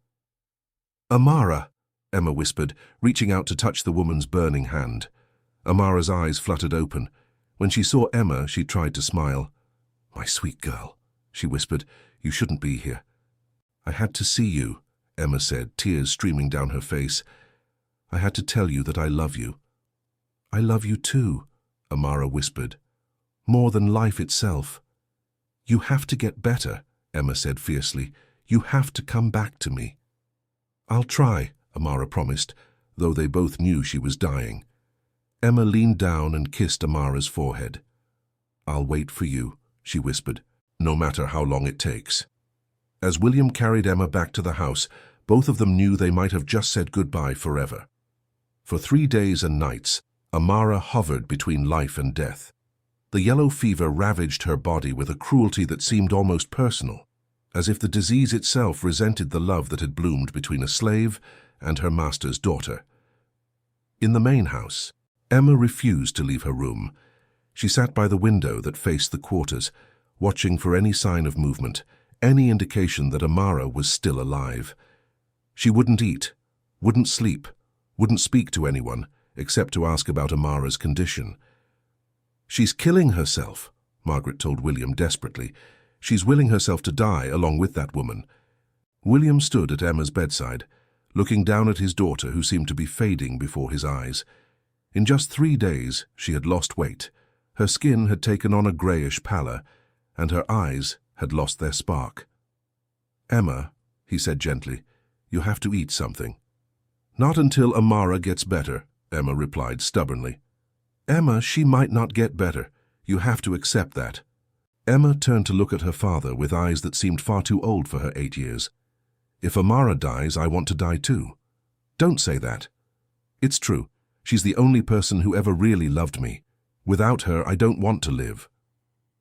[SPEAKER 1] Amara, Emma whispered, reaching out to touch the woman's burning hand. Amara's eyes fluttered open. When she saw Emma, she tried to smile. My sweet girl, she whispered, you shouldn't be here. I had to see you, Emma said, tears streaming down her face. I had to tell you that I love you. I love you too, Amara whispered. More than life itself. You have to get better, Emma said fiercely. You have to come back to me. I'll try, Amara promised, though they both knew she was dying. Emma leaned down and kissed Amara's forehead. I'll wait for you, she whispered, no matter how long it takes. As William carried Emma back to the house, both of them knew they might have just said goodbye forever. For 3 days and nights, Amara hovered between life and death. The yellow fever ravaged her body with a cruelty that seemed almost personal, as if the disease itself resented the love that had bloomed between a slave and her master's daughter. In the main house, Emma refused to leave her room. She sat by the window that faced the quarters, watching for any sign of movement, any indication that Amara was still alive. She wouldn't eat, wouldn't sleep, wouldn't speak to anyone, except to ask about Amara's condition. She's killing herself, Margaret told William desperately. She's willing herself to die along with that woman. William stood at Emma's bedside, looking down at his daughter who seemed to be fading before his eyes. In just 3 days, she had lost weight. Her skin had taken on a greyish pallor, and her eyes had lost their spark. Emma, he said gently, you have to eat something. Not until Amara gets better, Emma replied stubbornly. Emma, she might not get better. You have to accept that. Emma turned to look at her father with eyes that seemed far too old for her 8 years. If Amara dies, I want to die too. Don't say that. It's true. She's the only person who ever really loved me. Without her, I don't want to live.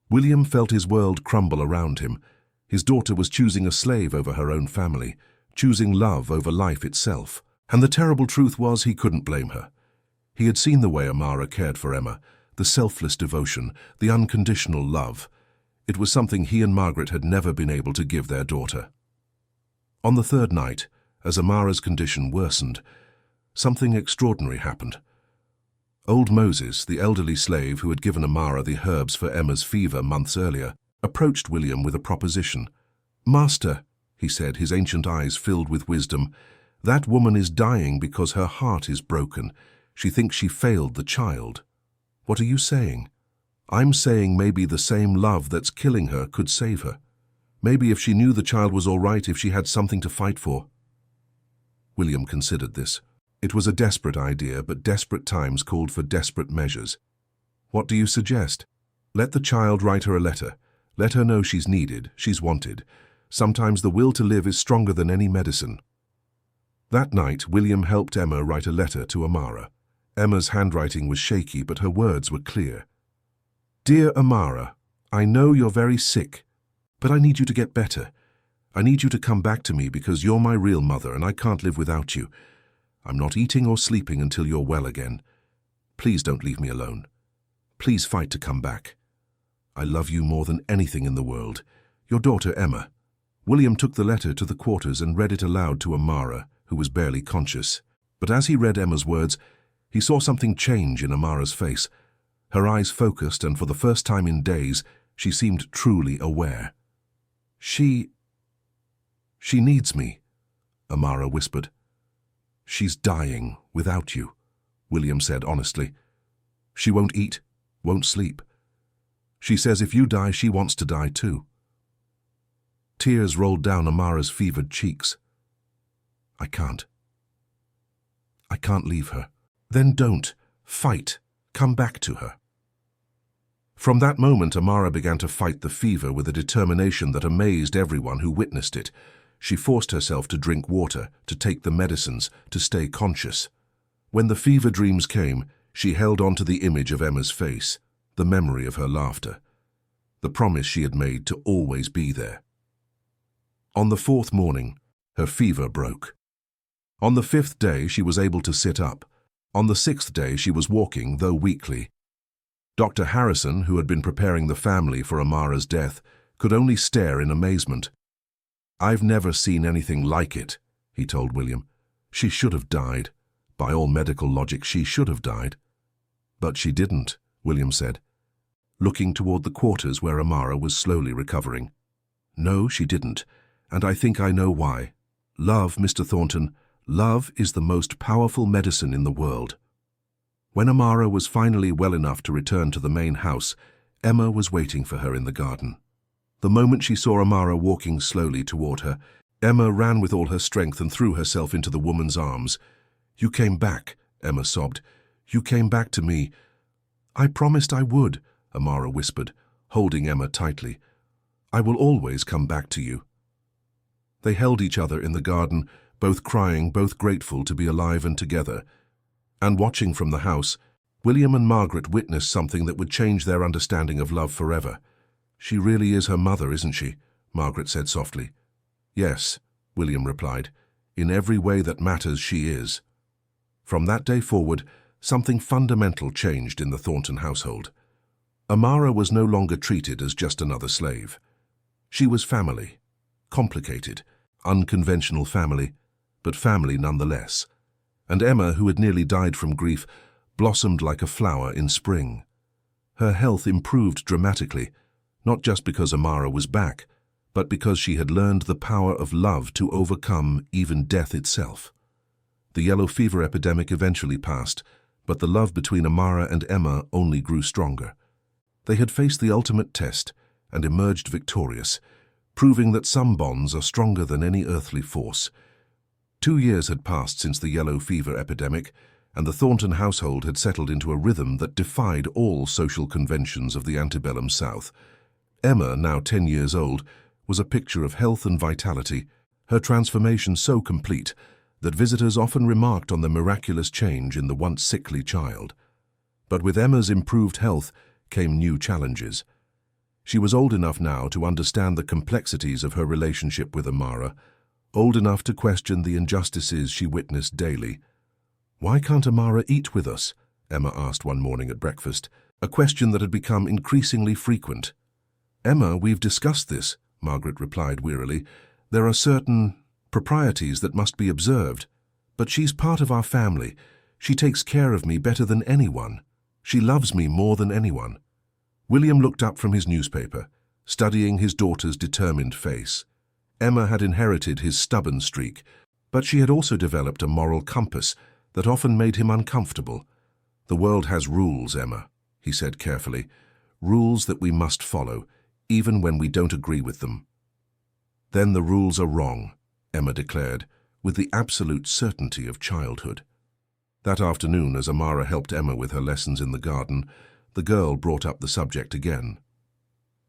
[SPEAKER 1] William felt his world crumble around him. His daughter was choosing a slave over her own family, choosing love over life itself. And the terrible truth was he couldn't blame her. He had seen the way Amara cared for Emma, the selfless devotion, the unconditional love. It was something he and Margaret had never been able to give their daughter. On the third night, as Amara's condition worsened, something extraordinary happened. Old Moses, the elderly slave who had given Amara the herbs for Emma's fever months earlier, approached William with a proposition. "Master," he said, his ancient eyes filled with wisdom, "that woman is dying because her heart is broken. She thinks she failed the child. What are you saying?" "I'm saying maybe the same love that's killing her could save her. Maybe if she knew the child was all right, if she had something to fight for." William considered this. It was a desperate idea, but desperate times called for desperate measures. "What do you suggest?" "Let the child write her a letter. Let her know she's needed, she's wanted. Sometimes the will to live is stronger than any medicine." That night, William helped Emma write a letter to Amara. Emma's handwriting was shaky, but her words were clear. "Dear Amara, I know you're very sick, but I need you to get better. I need you to come back to me because you're my real mother and I can't live without you. I'm not eating or sleeping until you're well again. Please don't leave me alone. Please fight to come back. I love you more than anything in the world. Your daughter, Emma." William took the letter to the quarters and read it aloud to Amara, who was barely conscious. But as he read Emma's words, he saw something change in Amara's face. Her eyes focused, and for the first time in days, she seemed truly aware. She needs me," Amara whispered. "She's dying without you," William said honestly. "She won't eat, won't sleep. She says if you die, she wants to die too." Tears rolled down Amara's fevered cheeks. I can't leave her." "Then don't. Fight. Come back to her." From that moment, Amara began to fight the fever with a determination that amazed everyone who witnessed it. She forced herself to drink water, to take the medicines, to stay conscious. When the fever dreams came, she held on to the image of Emma's face, the memory of her laughter, the promise she had made to always be there. On the fourth morning, her fever broke. On the fifth day, she was able to sit up. On the sixth day, she was walking, though weakly. Dr. Harrison, who had been preparing the family for Amara's death, could only stare in amazement. "I've never seen anything like it," he told William. "She should have died. By all medical logic, she should have died." "But she didn't," William said, looking toward the quarters where Amara was slowly recovering. "No, she didn't, and I think I know why. Love, Mr. Thornton, love is the most powerful medicine in the world." When Amara was finally well enough to return to the main house, Emma was waiting for her in the garden. The moment she saw Amara walking slowly toward her, Emma ran with all her strength and threw herself into the woman's arms. "You came back," Emma sobbed. "You came back to me." "I promised I would," Amara whispered, holding Emma tightly. "I will always come back to you." They held each other in the garden, both crying, both grateful to be alive and together. And watching from the house, William and Margaret witnessed something that would change their understanding of love forever. "She really is her mother, isn't she?" Margaret said softly. "Yes," William replied. "In every way that matters, she is." From that day forward, something fundamental changed in the Thornton household. Amara was no longer treated as just another slave. She was family. Complicated, unconventional family, but family nonetheless. And Emma, who had nearly died from grief, blossomed like a flower in spring. Her health improved dramatically, not just because Amara was back, but because she had learned the power of love to overcome even death itself. The yellow fever epidemic eventually passed, but the love between Amara and Emma only grew stronger. They had faced the ultimate test and emerged victorious, proving that some bonds are stronger than any earthly force. 2 years had passed since the yellow fever epidemic, and the Thornton household had settled into a rhythm that defied all social conventions of the antebellum South. Emma, now 10 years old, was a picture of health and vitality, her transformation so complete that visitors often remarked on the miraculous change in the once sickly child. But with Emma's improved health came new challenges. She was old enough now to understand the complexities of her relationship with Amara, old enough to question the injustices she witnessed daily. "Why can't Amara eat with us?" Emma asked one morning at breakfast, a question that had become increasingly frequent. "Emma, we've discussed this," Margaret replied wearily. "There are certain proprieties that must be observed. But she's part of our family. She takes care of me better than anyone. She loves me more than anyone." William looked up from his newspaper, studying his daughter's determined face. Emma had inherited his stubborn streak, but she had also developed a moral compass that often made him uncomfortable. "The world has rules, Emma," he said carefully, "rules that we must follow, even when we don't agree with them." "Then the rules are wrong," Emma declared, with the absolute certainty of childhood. That afternoon, as Amara helped Emma with her lessons in the garden, the girl brought up the subject again.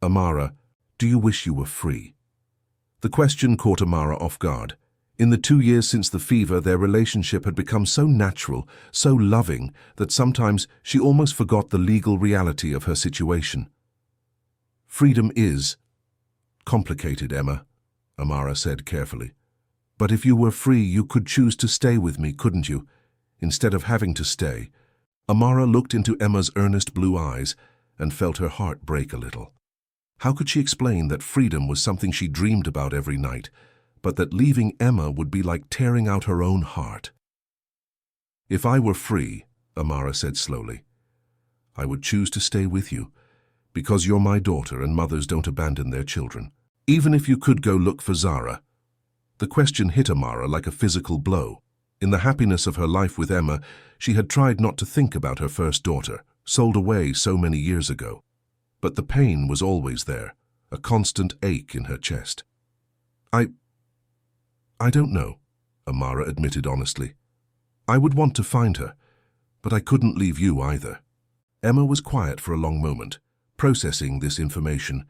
[SPEAKER 1] "Amara, do you wish you were free?" The question caught Amara off guard. In the 2 years since the fever, their relationship had become so natural, so loving, that sometimes she almost forgot the legal reality of her situation. "Freedom is complicated, Emma," Amara said carefully. "But if you were free, you could choose to stay with me, couldn't you? Instead of having to stay." Amara looked into Emma's earnest blue eyes and felt her heart break a little. How could she explain that freedom was something she dreamed about every night, but that leaving Emma would be like tearing out her own heart? "If I were free," Amara said slowly, "I would choose to stay with you, because you're my daughter and mothers don't abandon their children. Even if you could go look for Zara." The question hit Amara like a physical blow. In the happiness of her life with Emma, she had tried not to think about her first daughter, sold away so many years ago. But the pain was always there, a constant ache in her chest. I don't know," Amara admitted honestly. "I would want to find her, but I couldn't leave you either." Emma was quiet for a long moment, processing this information.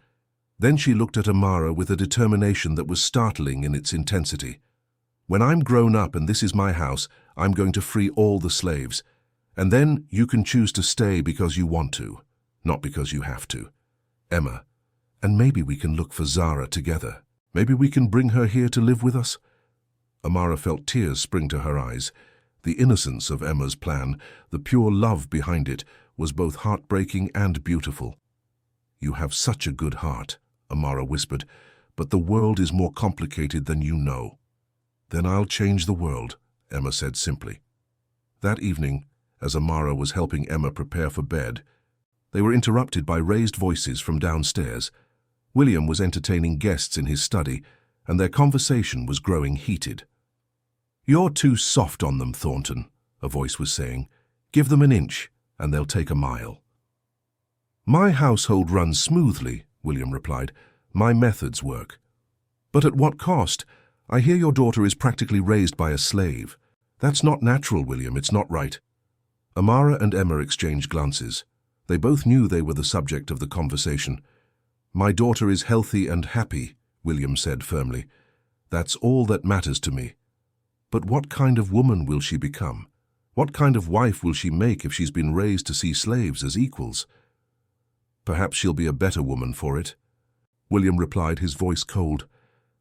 [SPEAKER 1] Then she looked at Amara with a determination that was startling in its intensity. "When I'm grown up and this is my house, I'm going to free all the slaves. And then you can choose to stay because you want to, not because you have to. Emma, and maybe we can look for Zara together. Maybe we can bring her here to live with us." Amara felt tears spring to her eyes. The innocence of Emma's plan, the pure love behind it, was both heartbreaking and beautiful. "You have such a good heart," Amara whispered, "but the world is more complicated than you know." "Then I'll change the world," Emma said simply. That evening, as Amara was helping Emma prepare for bed, they were interrupted by raised voices from downstairs. William was entertaining guests in his study, and their conversation was growing heated. "You're too soft on them, Thornton," a voice was saying. "Give them an inch, and they'll take a mile." "My household runs smoothly," William replied. "My methods work." "But at what cost? I hear your daughter is practically raised by a slave." "That's not natural, William. It's not right." Amara and Emma exchanged glances. They both knew they were the subject of the conversation. "My daughter is healthy and happy," William said firmly. "That's all that matters to me. But what kind of woman will she become? What kind of wife will she make if she's been raised to see slaves as equals?" "Perhaps she'll be a better woman for it," William replied, his voice cold.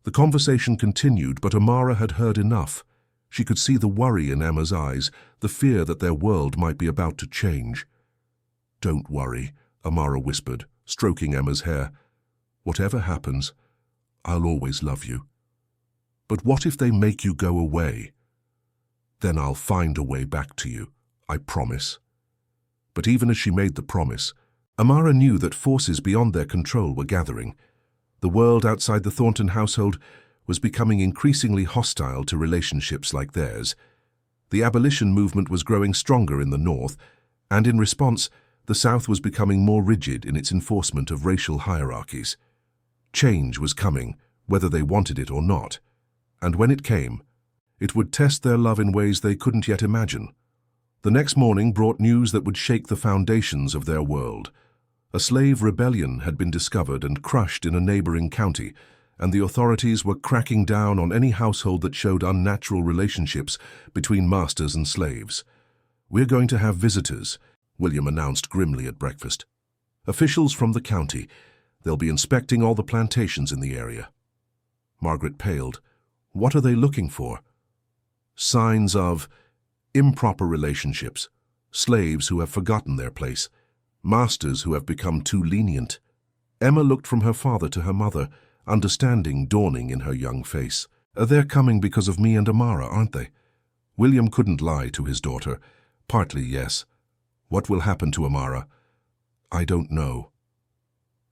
[SPEAKER 1] The conversation continued, but Amara had heard enough. She could see the worry in Emma's eyes, the fear that their world might be about to change. "Don't worry," Amara whispered, stroking Emma's hair. "Whatever happens, I'll always love you. But what if they make you go away? Then I'll find a way back to you, I promise." But even as she made the promise, Amara knew that forces beyond their control were gathering. The world outside the Thornton household was becoming increasingly hostile to relationships like theirs. The abolition movement was growing stronger in the North, and in response, the South was becoming more rigid in its enforcement of racial hierarchies. Change was coming, whether they wanted it or not. And when it came, It would test their love in ways they couldn't yet imagine. The next morning brought news that would shake the foundations of their world. A slave rebellion had been discovered and crushed in a neighboring county, and the authorities were cracking down on any household that showed unnatural relationships between masters and slaves. "We're going to have visitors," William announced grimly at breakfast. "Officials from the county. They'll be inspecting all the plantations in the area." Margaret paled. "What are they looking for?" "Signs of improper relationships, slaves who have forgotten their place, masters who have become too lenient." Emma looked from her father to her mother, understanding dawning in her young face. "They're coming because of me and Amara, aren't they?" William couldn't lie to his daughter. "Partly, yes. What will happen to Amara?" "I don't know."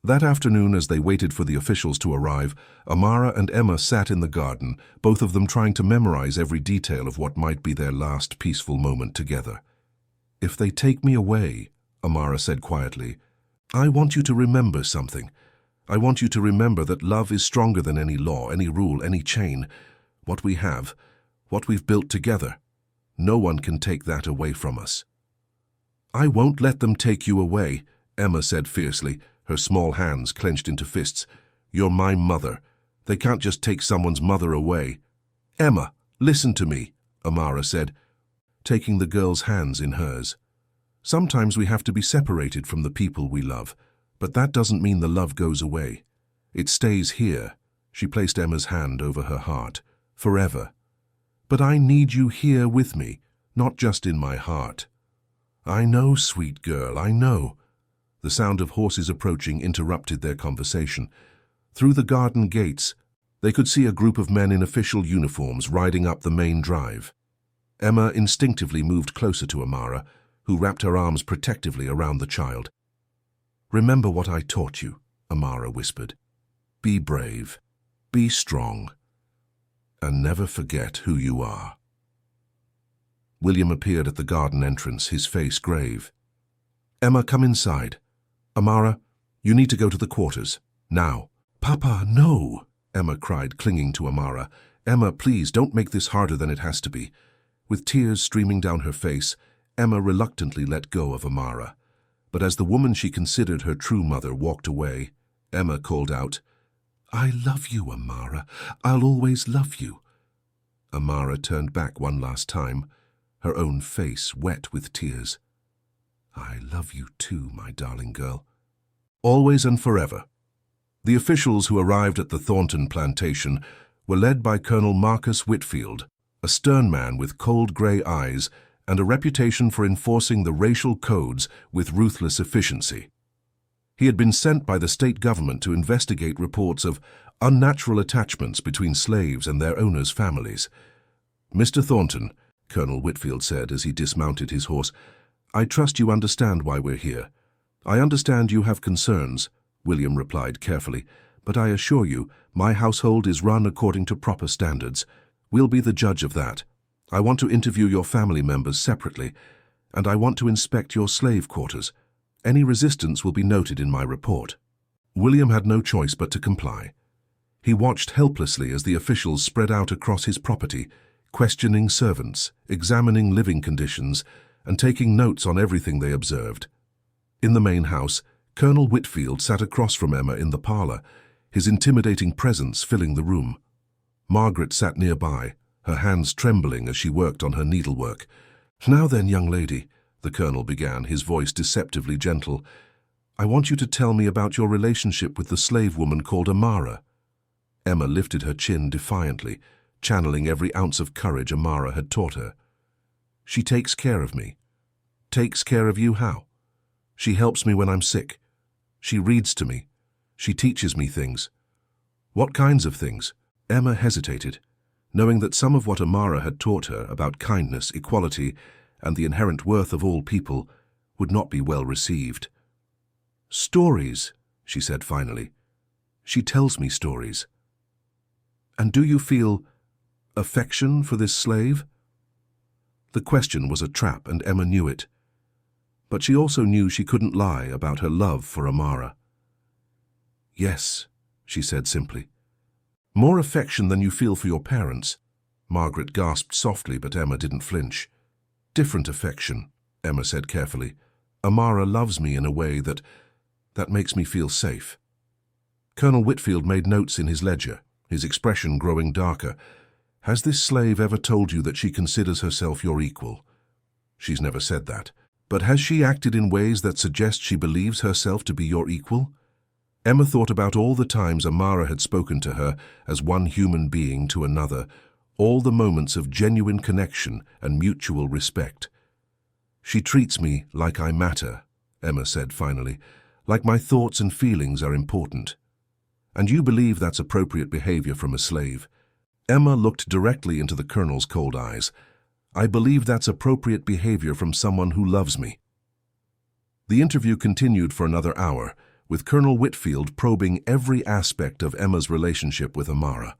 [SPEAKER 1] That afternoon, as they waited for the officials to arrive, Amara and Emma sat in the garden, both of them trying to memorize every detail of what might be their last peaceful moment together. "If they take me away," Amara said quietly, "I want you to remember something. I want you to remember that love is stronger than any law, any rule, any chain. What we have, what we've built together. No one can take that away from us." "I won't let them take you away," Emma said fiercely, her small hands clenched into fists. "You're my mother. They can't just take someone's mother away." "Emma, listen to me," Amara said, taking the girl's hands in hers. "Sometimes we have to be separated from the people we love, but that doesn't mean the love goes away. It stays here." She placed Emma's hand over her heart. "Forever. But I need you here with me, not just in my heart." "I know, sweet girl, I know." The sound of horses approaching interrupted their conversation. Through the garden gates, they could see a group of men in official uniforms riding up the main drive. Emma instinctively moved closer to Amara, who wrapped her arms protectively around the child. "Remember what I taught you," Amara whispered. "Be brave, be strong, and never forget who you are." William appeared at the garden entrance, his face grave. "Emma, come inside. Amara, you need to go to the quarters. Now." "Papa, no!" Emma cried, clinging to Amara. "Emma, please, don't make this harder than it has to be." With tears streaming down her face, Emma reluctantly let go of Amara. But as the woman she considered her true mother walked away, Emma called out, "I love you, Amara. I'll always love you." Amara turned back one last time, her own face wet with tears. "I love you too, my darling girl." Always and forever. The officials who arrived at the Thornton plantation were led by Colonel Marcus Whitfield, a stern man with cold gray eyes and a reputation for enforcing the racial codes with ruthless efficiency. He had been sent by the state government to investigate reports of unnatural attachments between slaves and their owners' families. "Mr. Thornton," Colonel Whitfield said as he dismounted his horse, "I trust you understand why we're here." "I understand you have concerns," William replied carefully, "but I assure you, my household is run according to proper standards. We'll be the judge of that. I want to interview your family members separately, and I want to inspect your slave quarters. Any resistance will be noted in my report." William had no choice but to comply. He watched helplessly as the officials spread out across his property, questioning servants, examining living conditions, and taking notes on everything they observed. In the main house, Colonel Whitfield sat across from Emma in the parlor, his intimidating presence filling the room. Margaret sat nearby, her hands trembling as she worked on her needlework. "Now then, young lady," the colonel began, his voice deceptively gentle, "I want you to tell me about your relationship with the slave woman called Amara." Emma lifted her chin defiantly, channeling every ounce of courage Amara had taught her. "She takes care of me." "Takes care of you how?" "She helps me when I'm sick. She reads to me. She teaches me things." "What kinds of things?" Emma hesitated, knowing that some of what Amara had taught her about kindness, equality, and the inherent worth of all people would not be well received. "Stories," she said finally. "She tells me stories." "And do you feel affection for this slave?" The question was a trap, and Emma knew it. But she also knew she couldn't lie about her love for Amara. "Yes," she said simply. "More affection than you feel for your parents." Margaret gasped softly, but Emma didn't flinch. Different affection, Emma said carefully. Amara loves me in a way that makes me feel safe. Colonel Whitfield made notes in his ledger, his expression growing darker. Has this slave ever told you that she considers herself your equal? She's never said that. But has she acted in ways that suggest she believes herself to be your equal? Emma thought about all the times Amara had spoken to her as one human being to another, all the moments of genuine connection and mutual respect. She treats me like I matter, Emma said finally, like my thoughts and feelings are important. And you believe that's appropriate behavior from a slave? Emma looked directly into the colonel's cold eyes. I believe that's appropriate behavior from someone who loves me. The interview continued for another hour, with Colonel Whitfield probing every aspect of Emma's relationship with Amara.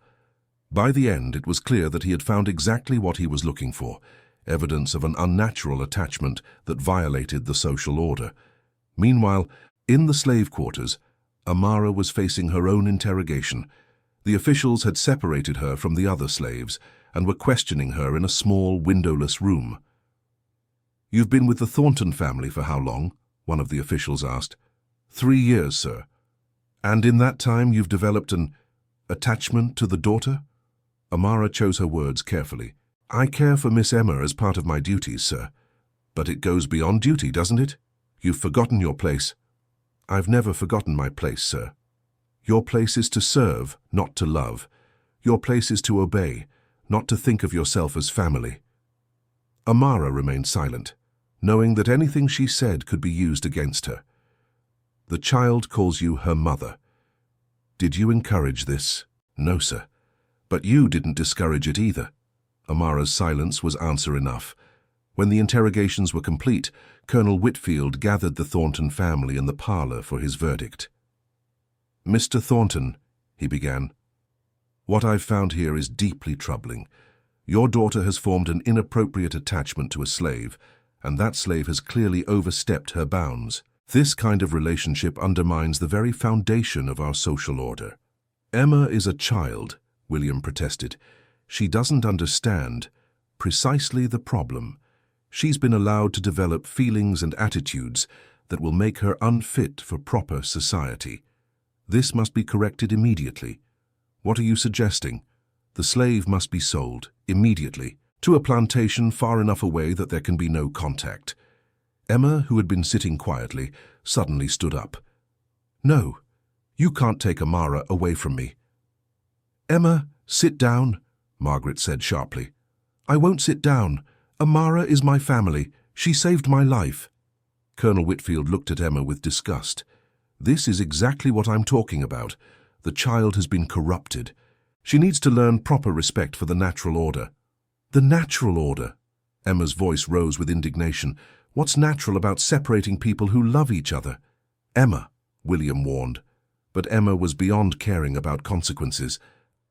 [SPEAKER 1] By the end, it was clear that he had found exactly what he was looking for, evidence of an unnatural attachment that violated the social order. Meanwhile, in the slave quarters, Amara was facing her own interrogation. The officials had separated her from the other slaves and were questioning her in a small, windowless room. "You've been with the Thornton family for how long?" one of the officials asked. 3 years, sir. And in that time you've developed an attachment to the daughter? Amara chose her words carefully. I care for Miss Emma as part of my duties, sir. But it goes beyond duty, doesn't it? You've forgotten your place. I've never forgotten my place, sir. Your place is to serve, not to love. Your place is to obey, not to think of yourself as family. Amara remained silent, knowing that anything she said could be used against her. The child calls you her mother. Did you encourage this? No, sir. But you didn't discourage it either. Amara's silence was answer enough. When the interrogations were complete, Colonel Whitfield gathered the Thornton family in the parlor for his verdict. Mr. Thornton, he began, what I've found here is deeply troubling. Your daughter has formed an inappropriate attachment to a slave, and that slave has clearly overstepped her bounds. This kind of relationship undermines the very foundation of our social order. Emma is a child, William protested. She doesn't understand precisely the problem. She's been allowed to develop feelings and attitudes that will make her unfit for proper society. This must be corrected immediately. What are you suggesting? The slave must be sold, immediately, to a plantation far enough away that there can be no contact. Emma, who had been sitting quietly, suddenly stood up. No, you can't take Amara away from me. Emma, sit down, Margaret said sharply. I won't sit down. Amara is my family. She saved my life. Colonel Whitfield looked at Emma with disgust. This is exactly what I'm talking about. The child has been corrupted. She needs to learn proper respect for the natural order. The natural order? Emma's voice rose with indignation. What's natural about separating people who love each other? Emma, William warned. But Emma was beyond caring about consequences.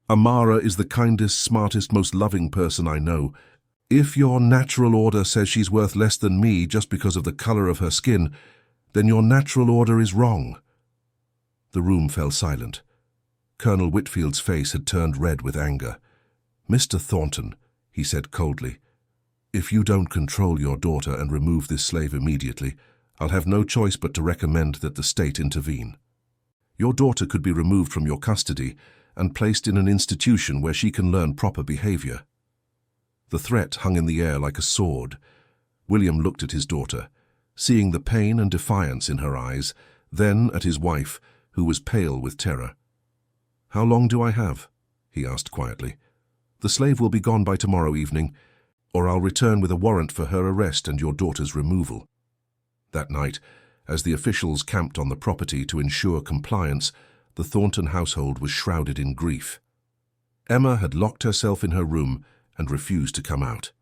[SPEAKER 1] Amara is the kindest, smartest, most loving person I know. If your natural order says she's worth less than me just because of the color of her skin, then your natural order is wrong. The room fell silent. Colonel Whitfield's face had turned red with anger. Mr. Thornton, he said coldly, if you don't control your daughter and remove this slave immediately, I'll have no choice but to recommend that the state intervene. Your daughter could be removed from your custody and placed in an institution where she can learn proper behavior. The threat hung in the air like a sword. William looked at his daughter, seeing the pain and defiance in her eyes, then at his wife, who was pale with terror. How long do I have? He asked quietly. The slave will be gone by tomorrow evening, or I'll return with a warrant for her arrest and your daughter's removal. That night, as the officials camped on the property to ensure compliance, the Thornton household was shrouded in grief. Emma had locked herself in her room and refused to come out.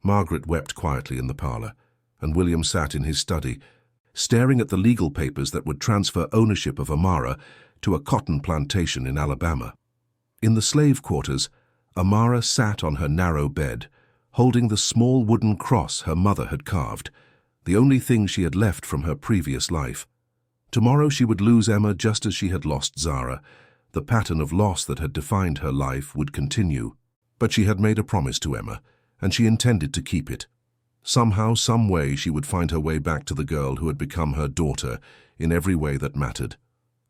[SPEAKER 1] Margaret wept quietly in the parlor, and William sat in his study, staring at the legal papers that would transfer ownership of Amara to a cotton plantation in Alabama. In the slave quarters, Amara sat on her narrow bed, holding the small wooden cross her mother had carved, the only thing she had left from her previous life. Tomorrow she would lose Emma just as she had lost Zara. The pattern of loss that had defined her life would continue. But she had made a promise to Emma, and she intended to keep it. Somehow, some way, she would find her way back to the girl who had become her daughter in every way that mattered.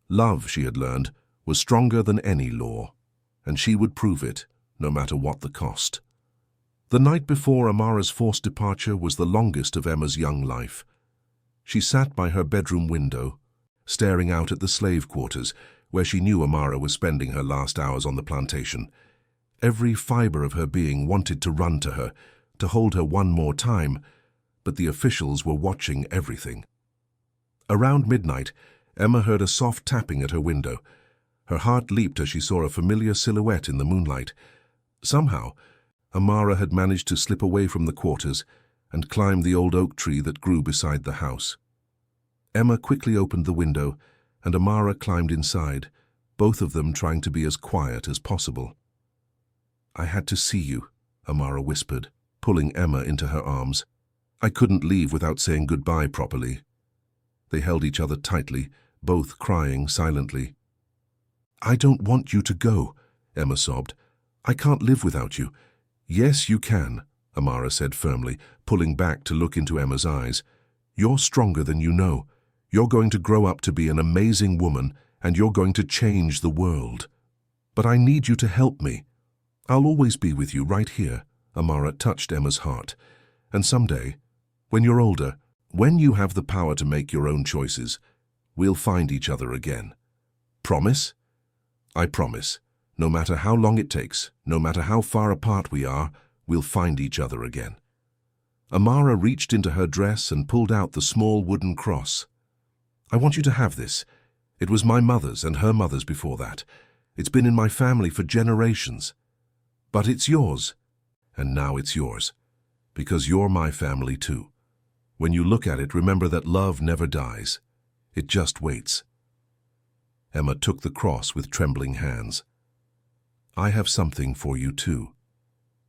[SPEAKER 1] Love, she had learned, was stronger than any law, and she would prove it, no matter what the cost. The night before Amara's forced departure was the longest of Emma's young life. She sat by her bedroom window, staring out at the slave quarters, where she knew Amara was spending her last hours on the plantation. Every fiber of her being wanted to run to her, to hold her one more time, but the officials were watching everything. Around midnight, Emma heard a soft tapping at her window. Her heart leaped as she saw a familiar silhouette in the moonlight. Somehow, Amara had managed to slip away from the quarters and climb the old oak tree that grew beside the house. Emma quickly opened the window, and Amara climbed inside, both of them trying to be as quiet as possible. "I had to see you," Amara whispered, pulling Emma into her arms. "I couldn't leave without saying goodbye properly." They held each other tightly, both crying silently. "I don't want you to go," Emma sobbed. "I can't live without you." "Yes, you can," Amara said firmly, pulling back to look into Emma's eyes. "You're stronger than you know. You're going to grow up to be an amazing woman, and you're going to change the world. But I need you to help me. I'll always be with you right here." Amara touched Emma's heart. "And someday, when you're older, when you have the power to make your own choices, we'll find each other again. Promise?" "I promise. No matter how long it takes, no matter how far apart we are, we'll find each other again." Amara reached into her dress and pulled out the small wooden cross. "I want you to have this. It was my mother's and her mother's before that. It's been in my family for generations. But it's yours, and now it's yours, because you're my family too. When you look at it, remember that love never dies. It just waits." Emma took the cross with trembling hands. "I have something for you too."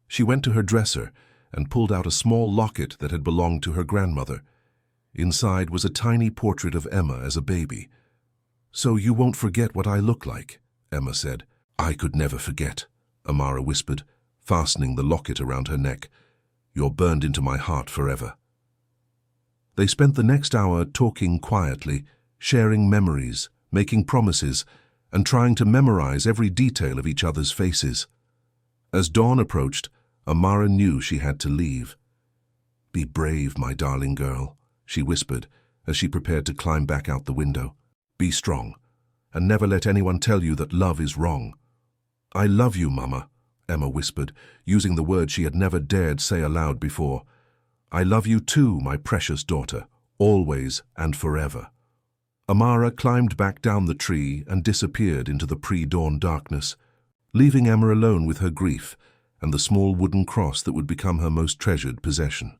[SPEAKER 1] She went to her dresser and pulled out a small locket that had belonged to her grandmother. Inside was a tiny portrait of Emma as a baby. "So you won't forget what I look like," Emma said. "I could never forget," Amara whispered, fastening the locket around her neck. "You're burned into my heart forever." They spent the next hour talking quietly, sharing memories, making promises, and trying to memorize every detail of each other's faces. As dawn approached, Amara knew she had to leave. "Be brave, my darling girl," she whispered as she prepared to climb back out the window. "Be strong, and never let anyone tell you that love is wrong." "I love you, Mama," Emma whispered, using the word she had never dared say aloud before. "I love you too, my precious daughter, always and forever." Amara climbed back down the tree and disappeared into the pre-dawn darkness, leaving Emma alone with her grief and the small wooden cross that would become her most treasured possession.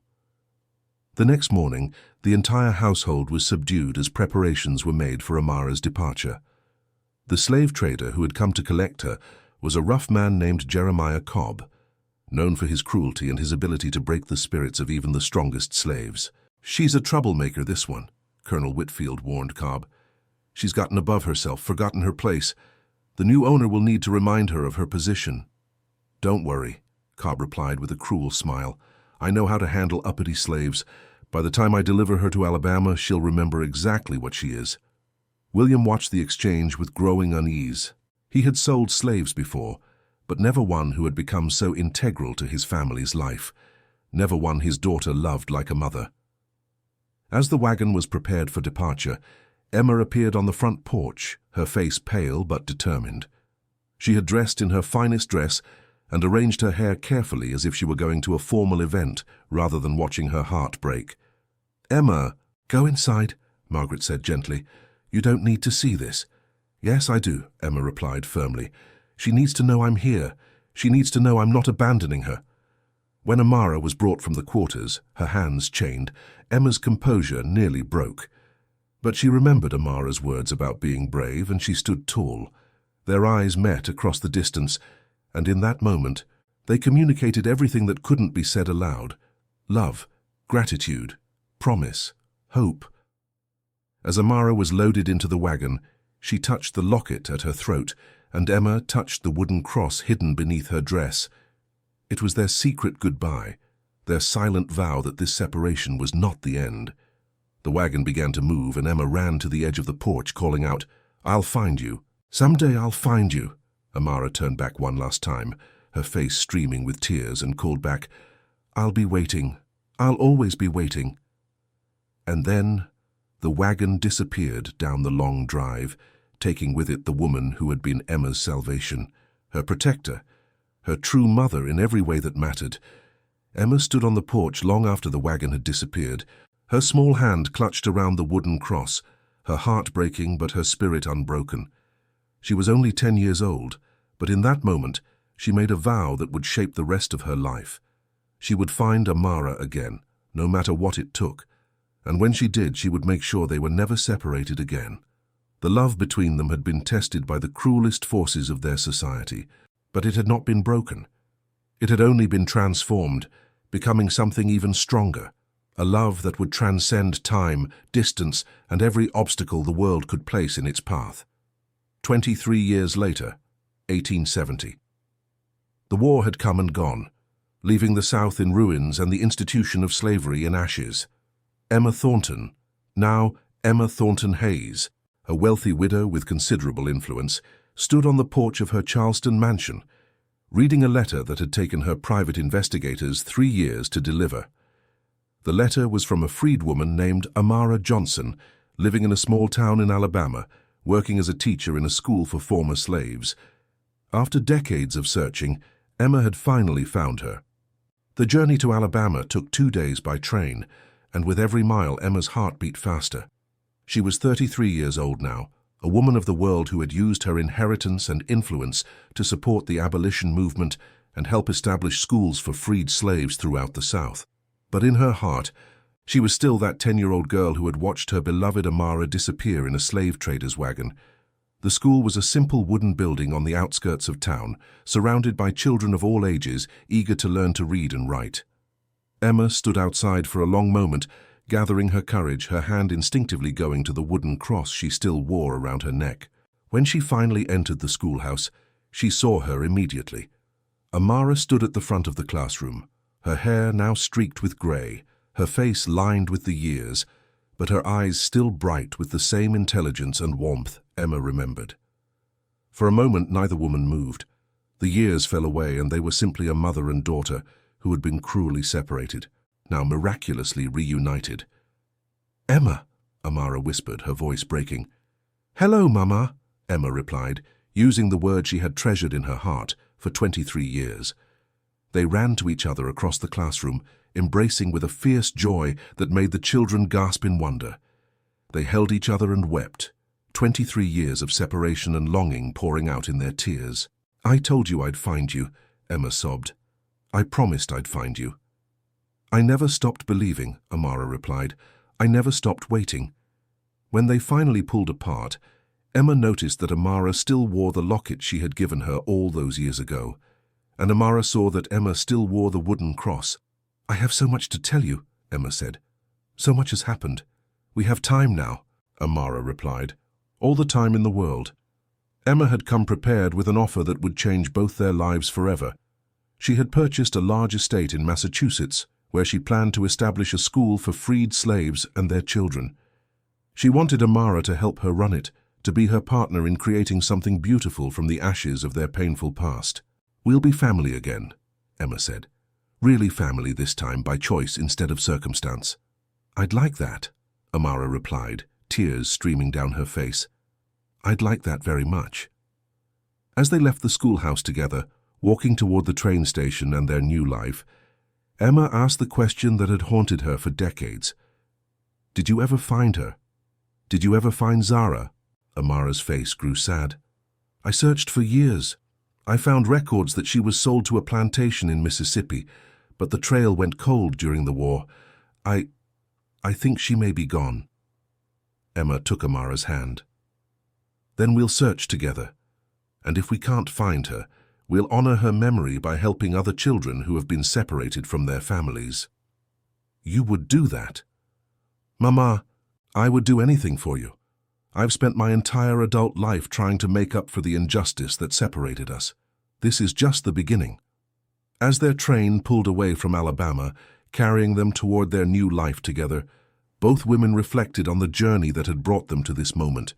[SPEAKER 1] The next morning, the entire household was subdued as preparations were made for Amara's departure. The slave trader who had come to collect her was a rough man named Jeremiah Cobb, known for his cruelty and his ability to break the spirits of even the strongest slaves. "She's a troublemaker, this one," Colonel Whitfield warned Cobb. "She's gotten above herself, forgotten her place. The new owner will need to remind her of her position." "Don't worry," Cobb replied with a cruel smile. "I know how to handle uppity slaves. By the time I deliver her to Alabama, she'll remember exactly what she is." William watched the exchange with growing unease. He had sold slaves before, but never one who had become so integral to his family's life, never one his daughter loved like a mother. As the wagon was prepared for departure, Emma appeared on the front porch, her face pale but determined. She had dressed in her finest dress and arranged her hair carefully as if she were going to a formal event rather than watching her heart break. "Emma, go inside," Margaret said gently. "You don't need to see this." "Yes, I do," Emma replied firmly. "She needs to know I'm here. She needs to know I'm not abandoning her." When Amara was brought from the quarters, her hands chained, Emma's composure nearly broke. But she remembered Amara's words about being brave, and she stood tall. Their eyes met across the distance, and in that moment, they communicated everything that couldn't be said aloud: love, gratitude, promise, hope. As Amara was loaded into the wagon, she touched the locket at her throat, and Emma touched the wooden cross hidden beneath her dress. It was their secret goodbye, their silent vow that this separation was not the end. The wagon began to move, and Emma ran to the edge of the porch, calling out, "I'll find you. Someday I'll find you." Amara turned back one last time, her face streaming with tears, and called back, "I'll be waiting. I'll always be waiting." And then the wagon disappeared down the long drive, taking with it the woman who had been Emma's salvation, her protector, her true mother in every way that mattered. Emma stood on the porch long after the wagon had disappeared, her small hand clutched around the wooden cross, her heart breaking but her spirit unbroken. She was only 10 years old, but in that moment she made a vow that would shape the rest of her life. She would find Amara again, no matter what it took, and when she did, she would make sure they were never separated again. The love between them had been tested by the cruelest forces of their society, but it had not been broken. It had only been transformed, becoming something even stronger, a love that would transcend time, distance, and every obstacle the world could place in its path. 23 years later, 1870. The war had come and gone, leaving the South in ruins and the institution of slavery in ashes. Emma Thornton, now Emma Thornton Hayes, a wealthy widow with considerable influence, stood on the porch of her Charleston mansion, reading a letter that had taken her private investigators 3 years to deliver. The letter was from a freedwoman named Amara Johnson, living in a small town in Alabama, working as a teacher in a school for former slaves. After decades of searching, Emma had finally found her. The journey to Alabama took 2 days by train, and with every mile Emma's heart beat faster. She was 33 years old now, a woman of the world who had used her inheritance and influence to support the abolition movement and help establish schools for freed slaves throughout the South. But in her heart, she was still that 10-year-old girl who had watched her beloved Amara disappear in a slave trader's wagon. The school was a simple wooden building on the outskirts of town, surrounded by children of all ages, eager to learn to read and write. Emma stood outside for a long moment, gathering her courage, her hand instinctively going to the wooden cross she still wore around her neck. When she finally entered the schoolhouse, she saw her immediately. Amara stood at the front of the classroom, her hair now streaked with grey, her face lined with the years, but her eyes still bright with the same intelligence and warmth Emma remembered. For a moment, neither woman moved. The years fell away, and they were simply a mother and daughter who had been cruelly separated, now miraculously reunited. "Emma," Amara whispered, her voice breaking. "Hello, Mama," Emma replied, using the word she had treasured in her heart for 23 years. They ran to each other across the classroom, embracing with a fierce joy that made the children gasp in wonder. They held each other and wept, 23 years of separation and longing pouring out in their tears. "I told you I'd find you," Emma sobbed. "I promised I'd find you." "I never stopped believing," Amara replied. "I never stopped waiting." When they finally pulled apart, Emma noticed that Amara still wore the locket she had given her all those years ago, and Amara saw that Emma still wore the wooden cross. "I have so much to tell you," Emma said. "So much has happened. We have time now," Amara replied. "All the time in the world." Emma had come prepared with an offer that would change both their lives forever. She had purchased a large estate in Massachusetts, where she planned to establish a school for freed slaves and their children. She wanted Amara to help her run it, to be her partner in creating something beautiful from the ashes of their painful past. "We'll be family again," Emma said. "Really family this time, by choice instead of circumstance." "I'd like that," Amara replied, tears streaming down her face. "I'd like that very much." As they left the schoolhouse together, walking toward the train station and their new life, Emma asked the question that had haunted her for decades. "Did you ever find her? Did you ever find Zara?" Amara's face grew sad. "I searched for years. I found records that she was sold to a plantation in Mississippi, but the trail went cold during the war. I think she may be gone." Emma took Amara's hand. "Then we'll search together, and if we can't find her, we'll honor her memory by helping other children who have been separated from their families." "You would do that?" "Mama, I would do anything for you. I've spent my entire adult life trying to make up for the injustice that separated us. This is just the beginning." As their train pulled away from Alabama, carrying them toward their new life together, both women reflected on the journey that had brought them to this moment.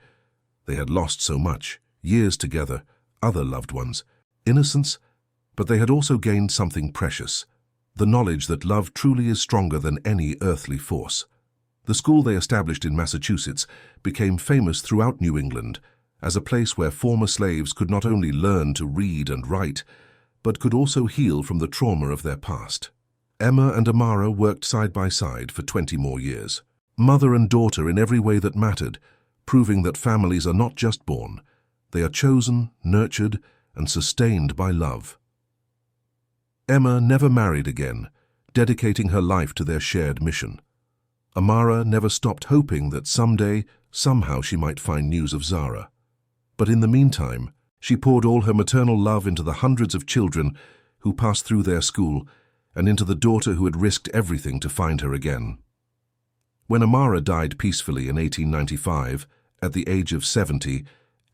[SPEAKER 1] They had lost so much, years together, other loved ones, innocence, but they had also gained something precious, the knowledge that love truly is stronger than any earthly force. The school they established in Massachusetts became famous throughout New England as a place where former slaves could not only learn to read and write, but could also heal from the trauma of their past. Emma and Amara worked side by side for 20 more years, mother and daughter in every way that mattered, proving that families are not just born, they are chosen, nurtured, and sustained by love. Emma never married again, dedicating her life to their shared mission. Amara never stopped hoping that someday, somehow she might find news of Zara. But in the meantime, she poured all her maternal love into the hundreds of children who passed through their school and into the daughter who had risked everything to find her again. When Amara died peacefully in 1895, at the age of 70,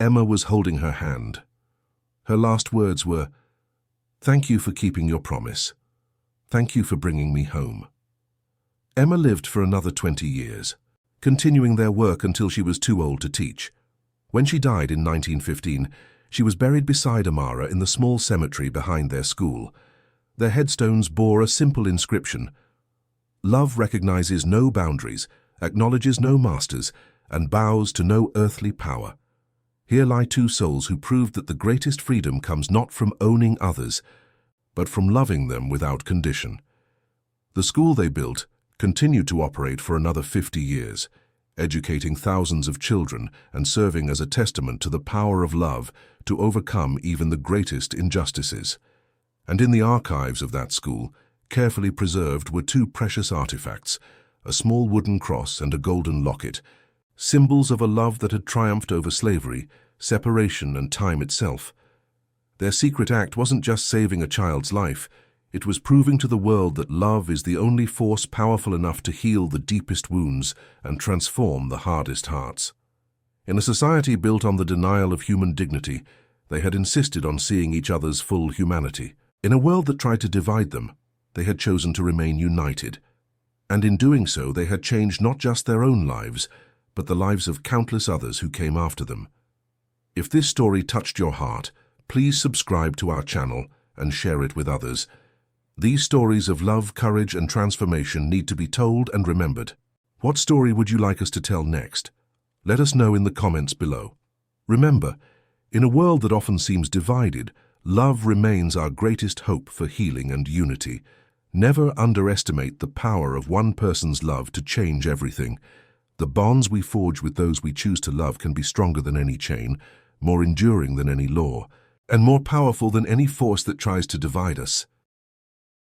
[SPEAKER 1] Emma was holding her hand. Her last words were, "Thank you for keeping your promise. Thank you for bringing me home." Emma lived for another 20 years, continuing their work until she was too old to teach. When she died in 1915, she was buried beside Amara in the small cemetery behind their school. Their headstones bore a simple inscription: "Love recognizes no boundaries, acknowledges no masters, and bows to no earthly power. Here lie two souls who proved that the greatest freedom comes not from owning others, but from loving them without condition." The school they built continued to operate for another 50 years, educating thousands of children and serving as a testament to the power of love to overcome even the greatest injustices. And in the archives of that school, carefully preserved were two precious artifacts, a small wooden cross and a golden locket, symbols of a love that had triumphed over slavery, separation, and time itself. Their secret act wasn't just saving a child's life, it was proving to the world that love is the only force powerful enough to heal the deepest wounds and transform the hardest hearts. In a society built on the denial of human dignity, they had insisted on seeing each other's full humanity. In a world that tried to divide them, they had chosen to remain united. And in doing so, they had changed not just their own lives, but the lives of countless others who came after them. If this story touched your heart, please subscribe to our channel and share it with others. These stories of love, courage, and transformation need to be told and remembered. What story would you like us to tell next? Let us know in the comments below. Remember, in a world that often seems divided, love remains our greatest hope for healing and unity. Never underestimate the power of one person's love to change everything. The bonds we forge with those we choose to love can be stronger than any chain, more enduring than any law, and more powerful than any force that tries to divide us.